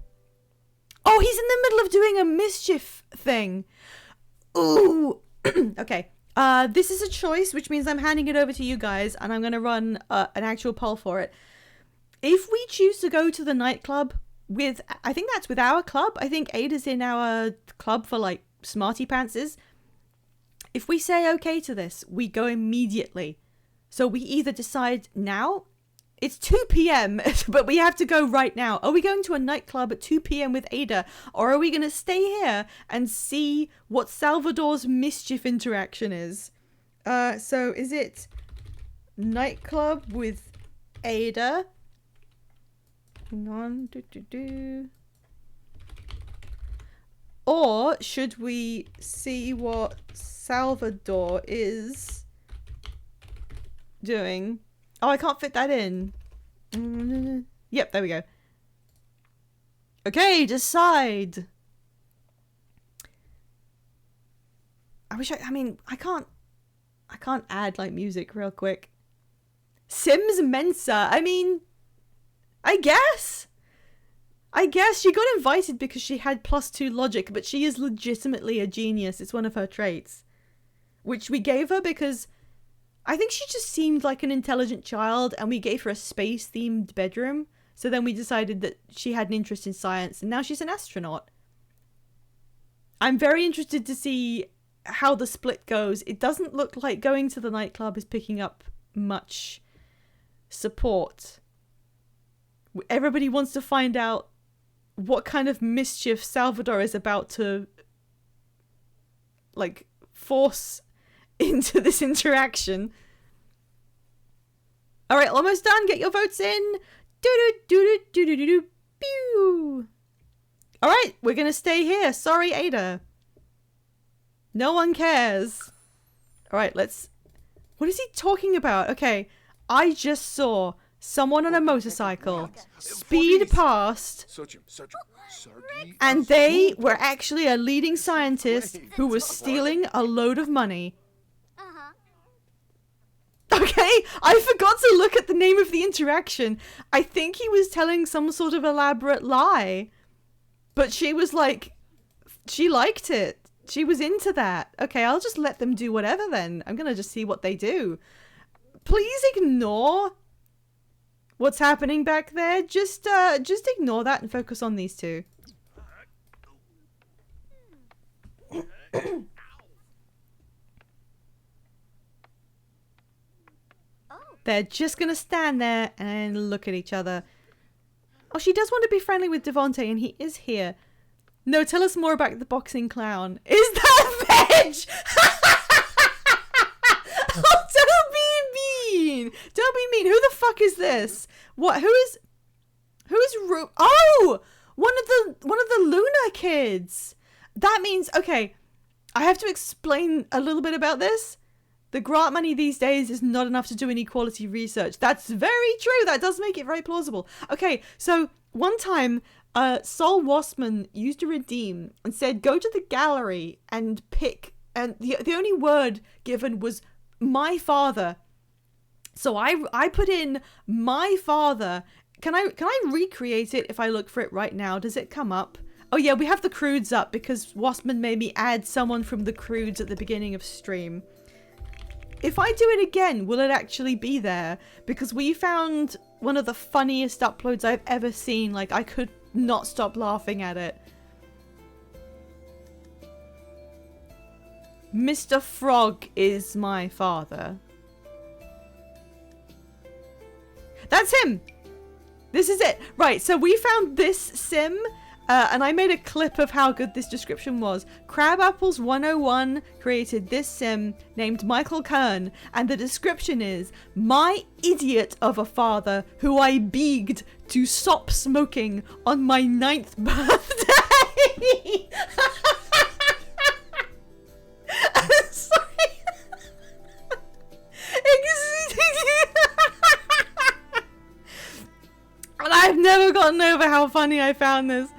Oh, he's in the middle of doing a mischief thing. Ooh. Okay. This is a choice, which means I'm handing it over to you guys, and I'm going to run an actual poll for it. If we choose to go to the nightclub with, I think that's with our club. I think Ada's in our club for like smarty pantses. If we say okay to this, we go immediately. So we either decide now, it's 2 p.m., but we have to go right now. Are we going to a nightclub at 2 p.m. with Ada? Or are we going to stay here and see what Salvador's mischief interaction is? So is it nightclub with Ada? Hang on. Or should we see what Salvador is doing? Oh, I can't fit that in. Yep, there we go. Okay, decide. I can't add like music real quick. Sims Mensa. I guess she got invited because she had +2 logic, but she is legitimately a genius. It's one of her traits, which we gave her because I think she just seemed like an intelligent child, and we gave her a space-themed bedroom. So then we decided that she had an interest in science, and now she's an astronaut. I'm very interested to see how the split goes. It doesn't look like going to the nightclub is picking up much support. Everybody wants to find out what kind of mischief Salvador is about to, like, force into this interaction. All right, almost done. Get your votes in. Do-do-do-do-do-do-do. Pew. All right, we're going to stay here. Sorry, Ada. No one cares. All right, let's... What is he talking about? Okay, I just saw someone on a motorcycle speed past, and they were actually a leading scientist who was stealing a load of money. Okay, I forgot to look at the name of the interaction. I think he was telling some sort of elaborate lie, but she was like, she liked it. She was into that. Okay, I'll just let them do whatever then. I'm gonna just see what they do. Please ignore what's happening back there. Just ignore that and focus on these two. They're just gonna stand there and look at each other. Oh, she does want to be friendly with Devontae, and he is here. No, tell us more about the boxing clown. Is that Veg? Oh, don't be mean. Don't be mean. Who the fuck is this? What? Who is Oh, one of the Luna kids. That means, okay, I have to explain a little bit about this. The grant money these days is not enough to do any quality research. That's very true. That does make it very plausible. Okay, so one time, Sol Wassman used a redeem and said, go to the gallery and pick, and the only word given was my father. So I put in my father. Can I recreate it if I look for it right now? Does it come up? Oh yeah, we have the Croods up because Wassman made me add someone from the Croods at the beginning of stream. If I do it again, will it actually be there? Because we found one of the funniest uploads I've ever seen. Like, I could not stop laughing at it. Mr. Frog is my father. That's him! This is it. Right, so we found this sim And I made a clip of how good this description was. Crabapples 101 created this sim named Michael Kern, and the description is, my idiot of a father who I begged to stop smoking on my 9th birthday. I'm sorry. And I've never gotten over how funny I found this.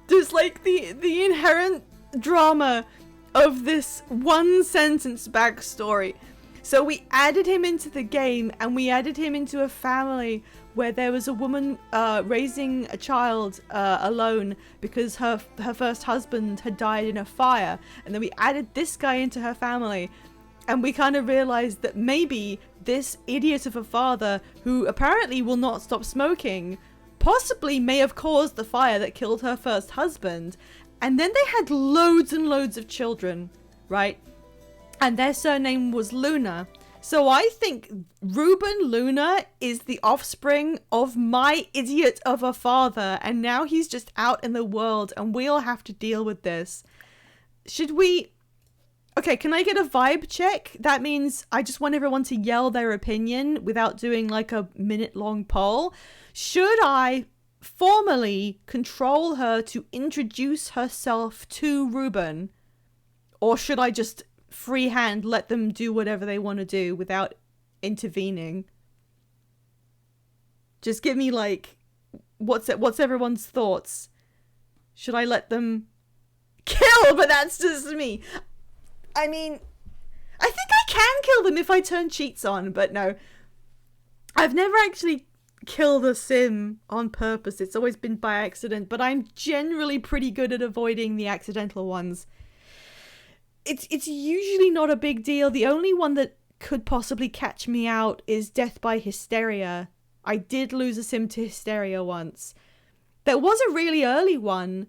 Just like the inherent drama of this one sentence backstory. So we added him into the game, and we added him into a family where there was a woman raising a child alone because her first husband had died in a fire. And then we added this guy into her family, and we kind of realized that maybe this idiot of a father, who apparently will not stop smoking, possibly may have caused the fire that killed her first husband. And then they had loads and loads of children, right? And their surname was Luna. So I think Ruben Luna is the offspring of my idiot of a father, and now he's just out in the world and we'll have to deal with this. Should we... Okay, can I get a vibe check? That means I just want everyone to yell their opinion without doing like a minute-long poll. Should I formally control her to introduce herself to Ruben? Or should I just freehand let them do whatever they want to do without intervening? Just give me like, what's everyone's thoughts? Should I let them kill? But that's just me. I mean, I think I can kill them if I turn cheats on, but no. I've never actually killed a sim on purpose. It's always been by accident, but I'm generally pretty good at avoiding the accidental ones. It's usually not a big deal. The only one that could possibly catch me out is death by hysteria. I did lose a sim to hysteria once. There was a really early one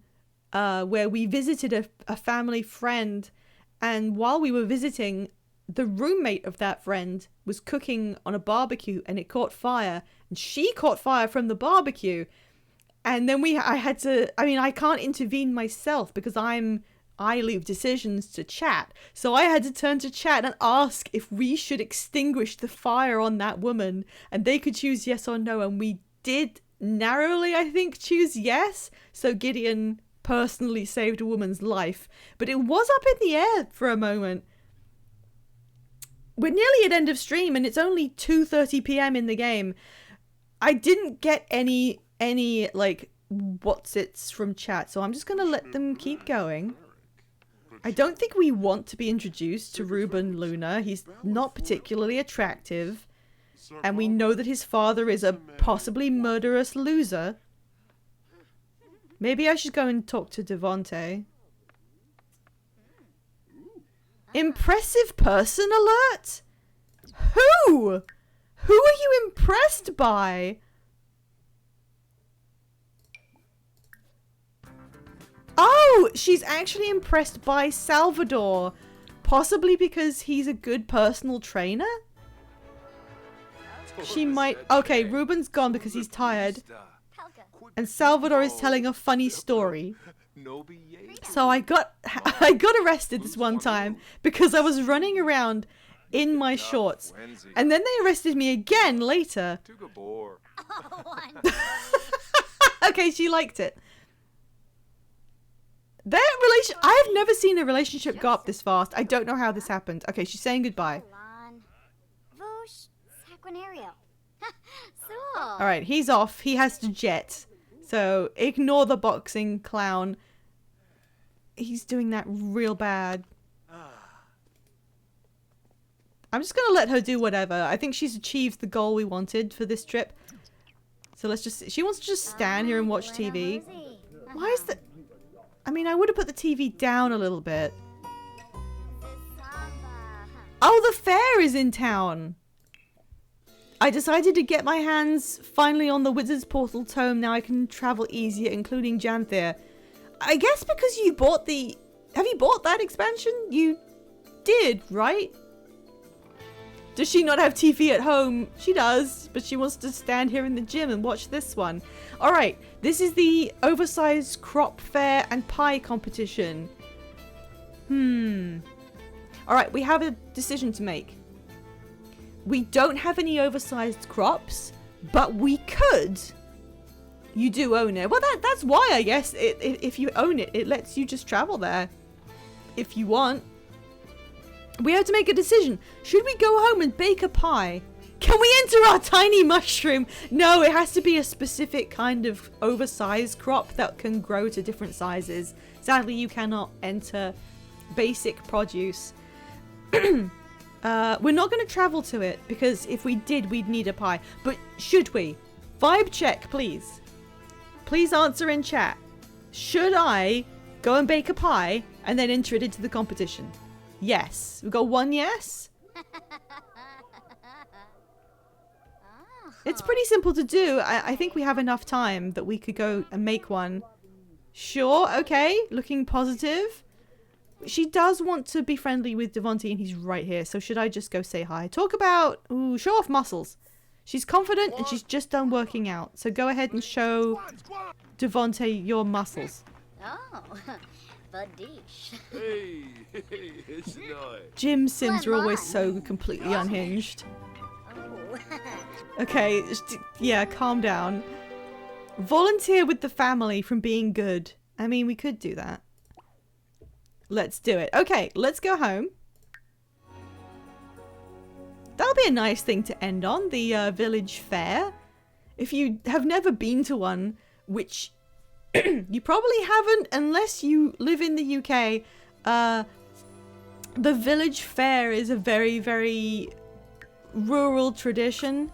where we visited a family friend, and while we were visiting, the roommate of that friend was cooking on a barbecue and it caught fire, and she caught fire from the barbecue. And then I can't intervene myself because I leave decisions to chat. So I had to turn to chat and ask if we should extinguish the fire on that woman, and they could choose yes or no. And we did narrowly, I think, choose yes. So Gideon personally saved a woman's life, but it was up in the air for a moment. We're nearly at end of stream and it's only 2:30 p.m. in the game. I didn't get any like what's-its from chat, so I'm just gonna let them keep going. I don't think we want to be introduced to Ruben Luna. He's not particularly attractive, and we know that his father is a possibly murderous loser. Maybe I should go and talk to Devonte. Impressive person alert? Who? Who are you impressed by? Oh, she's actually impressed by Salvador. Possibly because he's a good personal trainer? She might... Okay, Ruben's gone because he's tired. And Salvador is telling a funny story. So I got arrested this one time because I was running around in my shorts. And then they arrested me again later. Okay, she liked it. I have never seen a relationship go up this fast. I don't know how this happened. Okay, she's saying goodbye. Alright, he's off. He has to jet. So ignore the boxing clown. He's doing that real bad. I'm just gonna let her do whatever. I think she's achieved the goal we wanted for this trip. So let's just... She wants to just stand here and watch TV. Why is that... I mean, I would have put the TV down a little bit. Oh, the fair is in town. I decided to get my hands finally on the Wizard's Portal tome. Now I can travel easier, including Janthir. I guess because you bought the... Have you bought that expansion? You did, right? Does she not have TV at home? She does, but she wants to stand here in the gym and watch this one. All right, this is the oversized crop fair and pie competition. All right, we have a decision to make. We don't have any oversized crops, but we could. You do own it. Well, that's why, I guess. If you own it, it lets you just travel there if you want. We have to make a decision. Should we go home and bake a pie? Can we enter our tiny mushroom? No, it has to be a specific kind of oversized crop that can grow to different sizes. Sadly, you cannot enter basic produce. We're not going to travel to it because if we did, we'd need a pie. But should we? Vibe check, please. Please answer in chat. Should I go and bake a pie and then enter it into the competition? Yes. We've got one yes. It's pretty simple to do. I think we have enough time that we could go and make one. Sure. Okay. Looking positive. She does want to be friendly with Devonte and he's right here. So should I just go say hi? Talk about... Ooh, show off muscles. She's confident and she's just done working out. So go ahead and show Devonte your muscles. Oh, Badish. Hey, it's nice. Gym sims are always so completely unhinged. Oh. Okay, yeah, calm down. Volunteer with the family from being good. I mean, we could do that. Let's do it. Okay, let's go home. That'll be a nice thing to end on, the village fair. If you have never been to one, which you probably haven't unless you live in the UK, the village fair is a very, very rural tradition.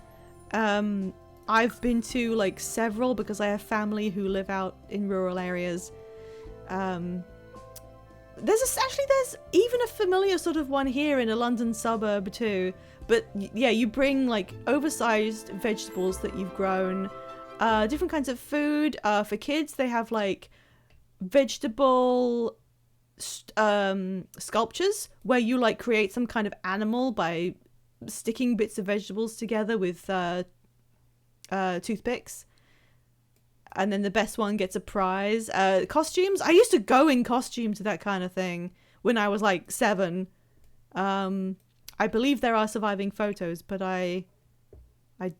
I've been to like several because I have family who live out in rural areas. There's even a familiar sort of one here in a London suburb too. But yeah, you bring like oversized vegetables that you've grown, different kinds of food. For kids, they have like vegetable sculptures where you like create some kind of animal by sticking bits of vegetables together with toothpicks. And then the best one gets a prize. Costumes. I used to go in costume to that kind of thing when I was like 7. I believe there are surviving photos, but I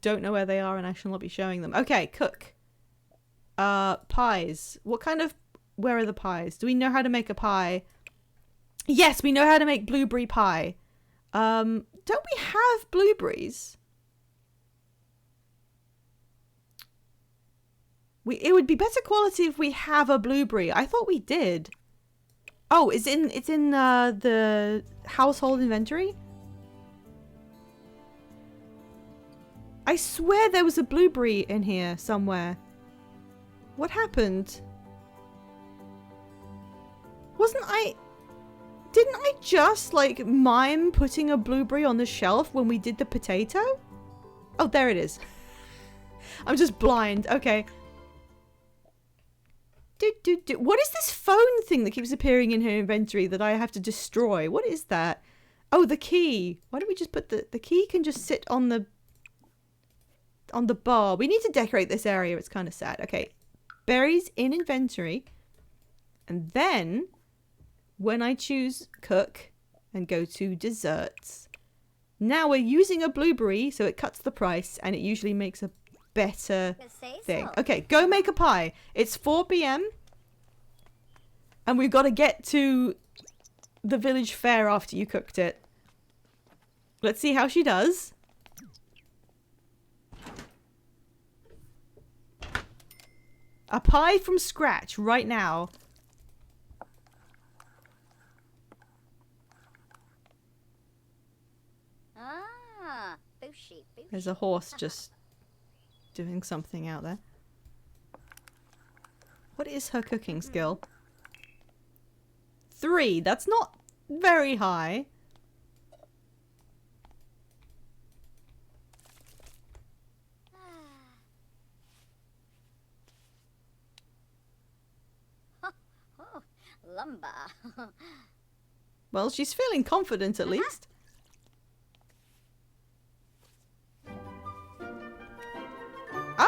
don't know where they are and I shall not be showing them. Okay, cook. Pies. Where are the pies? Do we know how to make a pie? Yes, we know how to make blueberry pie. Don't we have blueberries? It would be better quality if we have a blueberry. I thought we did. Oh, it's in the household inventory? I swear there was a blueberry in here somewhere. What happened? Didn't I just like mime putting a blueberry on the shelf when we did the potato? Oh, there it is. I'm just blind. Okay. What is this phone thing that keeps appearing in her inventory that I have to destroy? What is that? Oh, the key. Why don't we just put the key can just sit on the bar. We need to decorate this area. It's kind of sad. Okay. Berries in inventory. And then when I choose cook and go to desserts, now we're using a blueberry, so it cuts the price and it usually makes a better thing. Okay, go make a pie. It's 4 p.m. and we've got to get to the village fair after you cooked it. Let's see how she does. A pie from scratch right now. Ah, booshy. There's a horse just doing something out there. What is her cooking skill? 3. That's not very high. Oh, lumber. Well, she's feeling confident at least.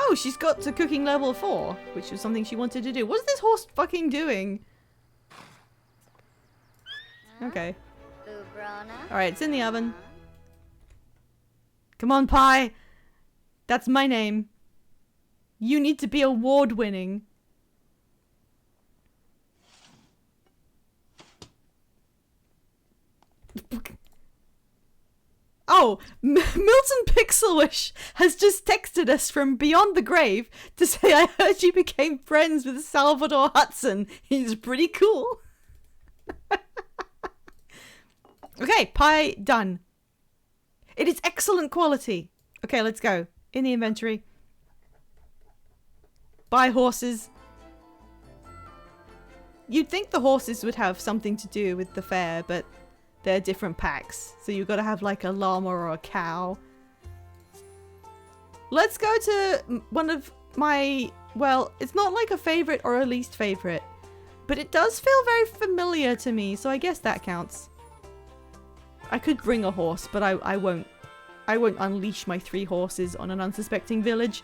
Oh, she's got to cooking level 4, which was something she wanted to do. What's this horse fucking doing? Okay. Ubrana. Alright, it's in the oven. Come on, Pie. That's my name. You need to be award-winning. Oh, Milton Pixelwish has just texted us from beyond the grave to say, I heard you became friends with Salvador Hudson. He's pretty cool. Okay, pie done. It is excellent quality. Okay, let's go. In the inventory. Buy horses. You'd think the horses would have something to do with the fair, but they're different packs. So you've got to have like a llama or a cow. Let's go to one of my, well, it's not like a favorite or a least favorite, but it does feel very familiar to me, so I guess that counts. I could bring a horse, but I won't. I won't unleash my 3 horses on an unsuspecting village.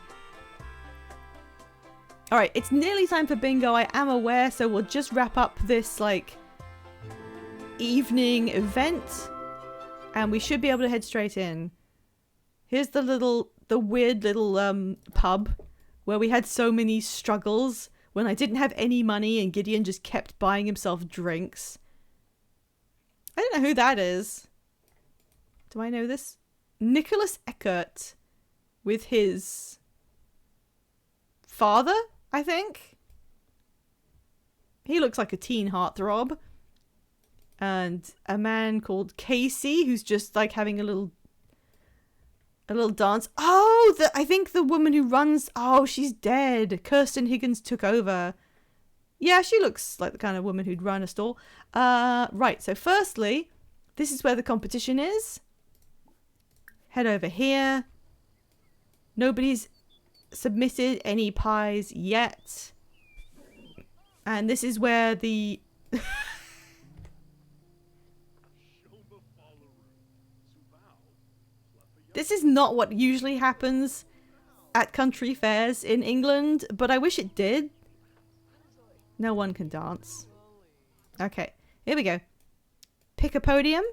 Alright, it's nearly time for bingo, I am aware, so we'll just wrap up this, like, evening event. And we should be able to head straight in. Here's the weird little, pub where we had so many struggles when I didn't have any money and Gideon just kept buying himself drinks. I don't know who that is. Do I know this? Nicholas Eckert with his father, I think. He looks like a teen heartthrob. And a man called Casey who's just like having a little dance. Oh, I think the woman who runs, oh, she's dead. Kirsten Higgins took over. Yeah, she looks like the kind of woman who'd run a stall. Right, so firstly, this is where the competition is. Head over here. Nobody's submitted any pies yet. And this is where the... This is not what usually happens at country fairs in England, but I wish it did. No one can dance. Okay, here we go. Pick a podium.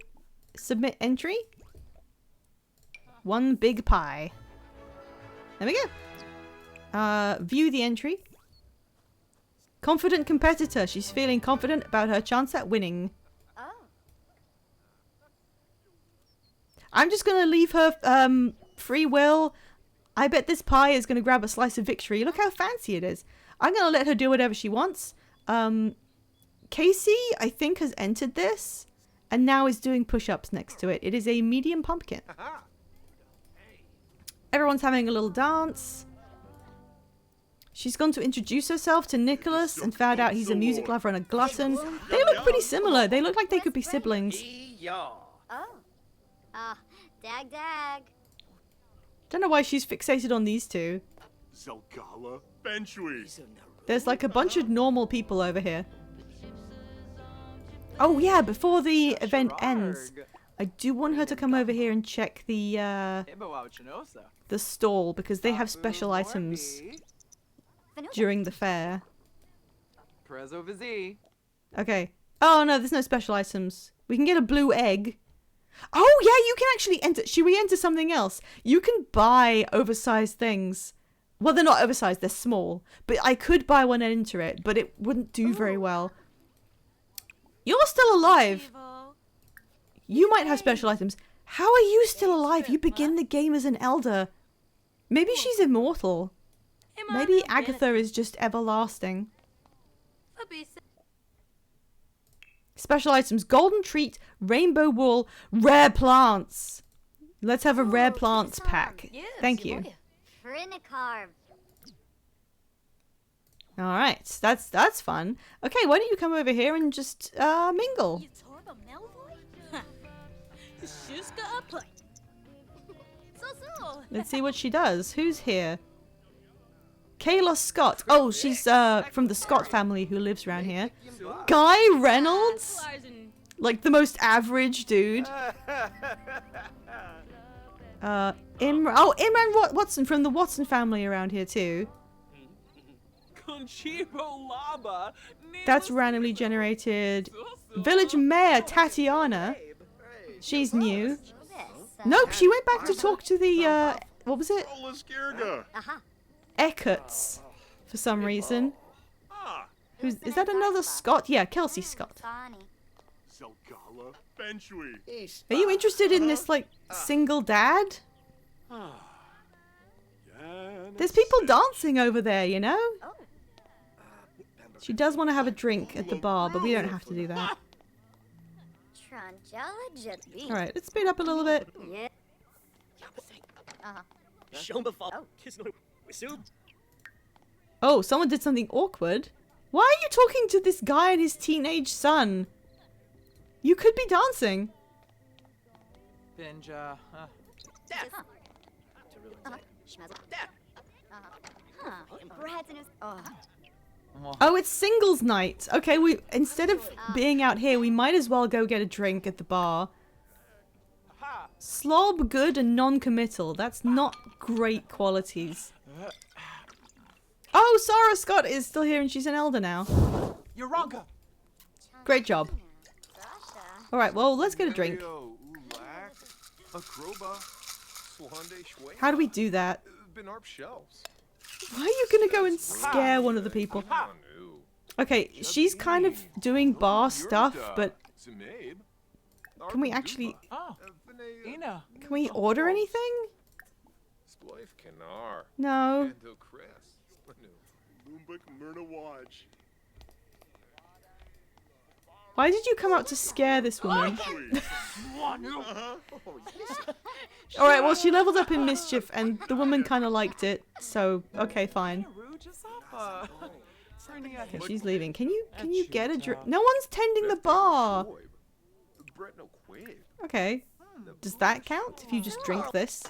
Submit entry. 1 big pie. There we go. View the entry. Confident competitor. She's feeling confident about her chance at winning. Oh. I'm just going to leave her free will. I bet this pie is going to grab a slice of victory. Look how fancy it is. I'm going to let her do whatever she wants. Casey, I think, has entered this and now is doing push-ups next to it. It is a medium pumpkin. Everyone's having a little dance. She's gone to introduce herself to Nicholas and found out he's a music lover and a glutton. They look pretty similar. They look like they could be siblings. Oh. Dag. Don't know why she's fixated on these two. Zalgala Benchwi. There's like a bunch of normal people over here. Oh yeah, before the event ends, I do want her to come over here and check the stall because they have special items during the fair. Okay. Oh no, there's no special items. We can get a blue egg. Oh yeah, you can actually enter. Should we enter something else? You can buy oversized things. Well, they're not oversized, they're small. But I could buy one and enter it, but it wouldn't do very well. You're still alive. You might have special items. How are you still alive? You begin the game as an elder. Maybe she's immortal. Maybe Agatha is just everlasting. Special items. Golden treat, rainbow wool, rare plants. Let's have a rare plants pack. Thank you. Frinicarv. Alright, that's fun. Okay, why don't you come over here and just mingle? Let's see what she does. Who's here? Kayla Scott. Oh, she's from the Scott family who lives around here. Guy Reynolds? Like the most average dude. Imran Watson from the Watson family around here too. That's randomly generated. Village Mayor Tatiana. She's new. Nope, she went back to talk to the, what was it? Eckerts, for some reason. Is that another Scott? Yeah, Kelsey Scott. Zelgala Benchwee. Are you interested in this, like, single dad? There's people dancing over there, you know? She does want to have a drink at the bar, but we don't have to do that. Alright, let's speed up a little bit. Oh, someone did something awkward. Why are you talking to this guy and his teenage son? You could be dancing. Oh, it's singles night. Okay, we instead of being out here, we might as well go get a drink at the bar. Slob, good, and non-committal. That's not great qualities. Oh, Sarah Scott is still here and she's an elder now. Great job. Alright, well, let's get a drink. How do we do that? Why are you gonna go and scare one of the people? Okay, she's kind of doing bar stuff, but can we actually... Can we order anything? No. Why did you come out to scare this woman? Alright, well, she leveled up in Mischief, and the woman kind of liked it, so, okay, fine. Okay, she's leaving. Can you get a drink? No one's tending the bar! Okay. Does that count, if you just drink this?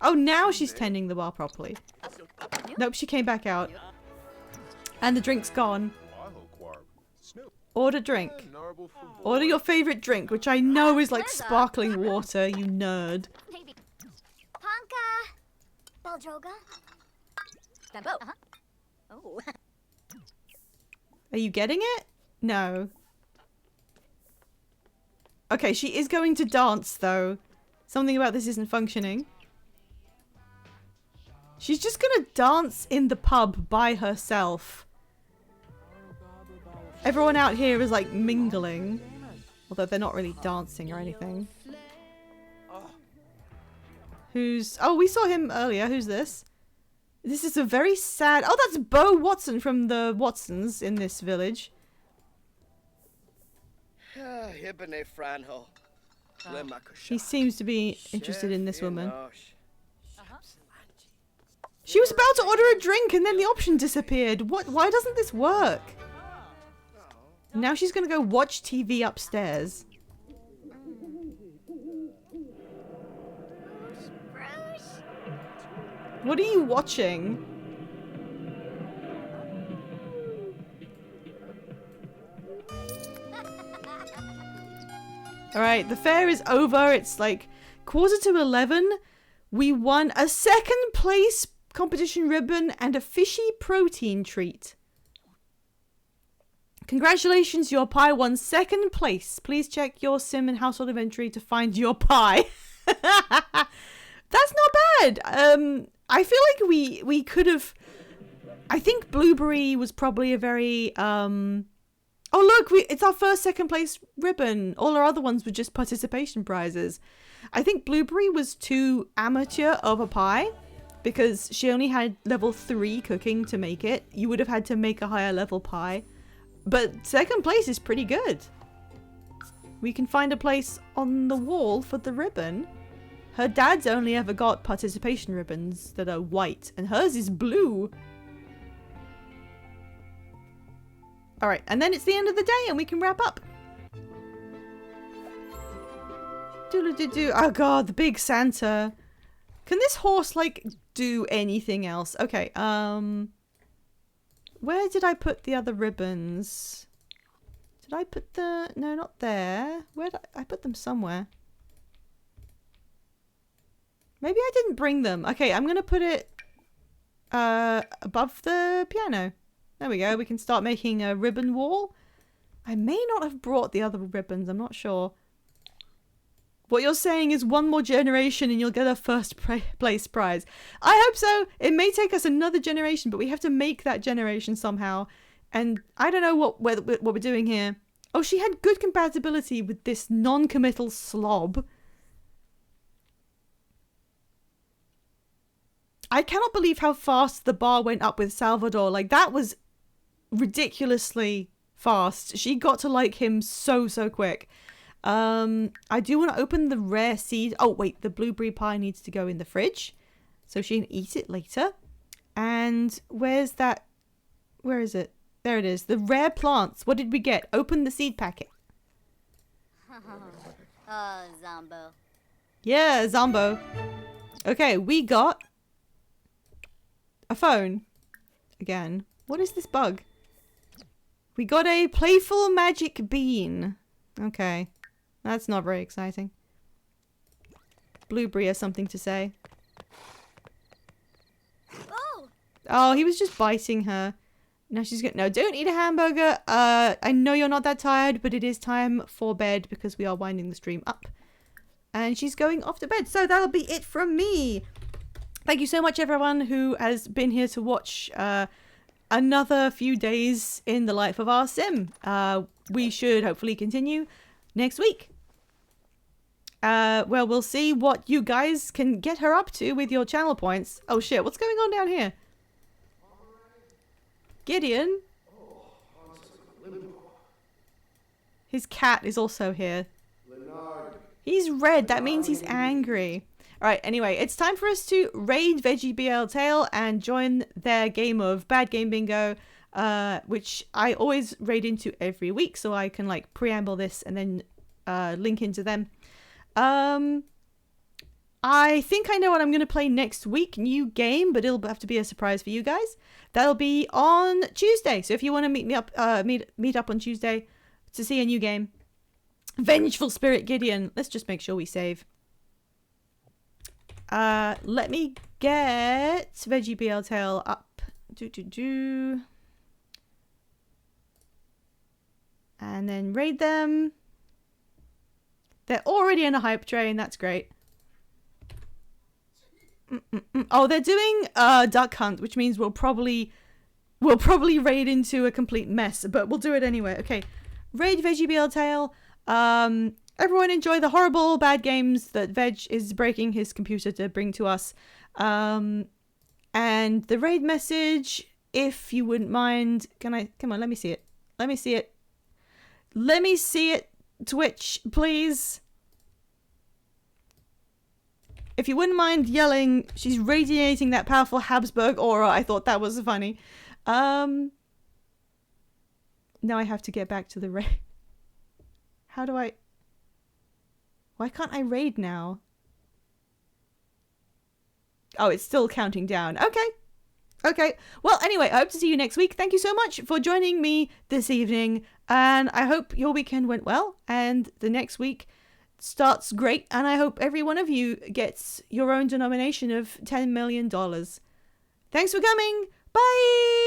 Oh, now she's tending the bar properly. Nope, she came back out. And the drink's gone. Order drink. Order your favorite drink, which I know is like sparkling water, you nerd. Are you getting it? No. Okay, she is going to dance, though. Something about this isn't functioning. She's just gonna dance in the pub by herself. Everyone out here is like mingling. Although they're not really dancing or anything. Who's... Oh, we saw him earlier. Who's this? This is a very sad... Oh, that's Bo Watson from the Watsons in this village. He seems to be interested in this woman. She was about to order a drink and then the option disappeared. What? Why doesn't this work? Now she's gonna go watch TV upstairs. What are you watching? Alright, the fair is over. It's like 11:15. We won a second place competition ribbon and a fishy protein treat. Congratulations, your pie won second place. Please check your sim and household inventory to find your pie. That's not bad. I feel like we could have... I think Blueberry was probably a very... Oh look, it's our first second place ribbon. All our other ones were just participation prizes. I think Blueberry was too amateur of a pie because she only had level 3 cooking to make it. You would have had to make a higher level pie. But second place is pretty good. We can find a place on the wall for the ribbon. Her dad's only ever got participation ribbons that are white and hers is blue. Alright, and then it's the end of the day and we can wrap up. Doodle-doo-doo. Oh god, the big Santa. Can this horse, like, do anything else? Okay, where did I put the other ribbons? Did I put the... No, not there. Where did I put them somewhere. Maybe I didn't bring them. Okay, I'm going to put it above the piano. There we go. We can start making a ribbon wall. I may not have brought the other ribbons. I'm not sure. What you're saying is one more generation and you'll get a first place prize. I hope so. It may take us another generation, but we have to make that generation somehow. And I don't know what we're doing here. Oh, she had good compatibility with this non-committal slob. I cannot believe how fast the bar went up with Salvador. Like, that was ridiculously fast. She got to like him so quick. I do want to open the rare seed. Oh, wait, the blueberry pie needs to go in the fridge so she can eat it later. And where's that? Where is it? There it is. The rare plants. What did we get? Open the seed packet. Oh, Zombo. Yeah, Zombo. Okay, we got a phone. Again. What is this bug? We got a playful magic bean. Okay. That's not very exciting. Blueberry has something to say. Oh, he was just biting her. Now she's going to... No, don't eat a hamburger. I know you're not that tired, but it is time for bed because we are winding the stream up. And she's going off to bed. So that'll be it from me. Thank you so much, everyone who has been here to watch another few days in the life of our sim. We should hopefully continue next week. Well, we'll see what you guys can get her up to with your channel points. Oh shit, what's going on down here? Gideon? His cat is also here. He's red, that means he's angry. Alright, anyway, it's time for us to raid VeggieBL Tail and join their game of Bad Game Bingo, which I always raid into every week, so I can like preamble this and then link into them. I think I know what I'm going to play next week. New game, but it'll have to be a surprise for you guys. That'll be on Tuesday. So if you want to meet me up, meet up on Tuesday to see a new game. Vengeful Spirit Gideon. Let's just make sure we save. Let me get VeggieBL Tail up. And then raid them. They're already in a hype train. That's great. Oh, they're doing Duck Hunt, which means we'll probably raid into a complete mess, but we'll do it anyway. Okay, raid VeggieBL Tail. Everyone enjoy the horrible bad games that Veg is breaking his computer to bring to us. And the raid message, if you wouldn't mind, come on, let me see it. Let me see it. Let me see it, Twitch, please. If you wouldn't mind yelling, she's radiating that powerful Habsburg aura. I thought that was funny. Now I have to get back to the raid. How do I... Why can't I raid now? Oh, it's still counting down. Okay. Okay. Well, anyway, I hope to see you next week. Thank you so much for joining me this evening. And I hope your weekend went well. And the next week starts great. And I hope every one of you gets your own denomination of $10 million. Thanks for coming. Bye.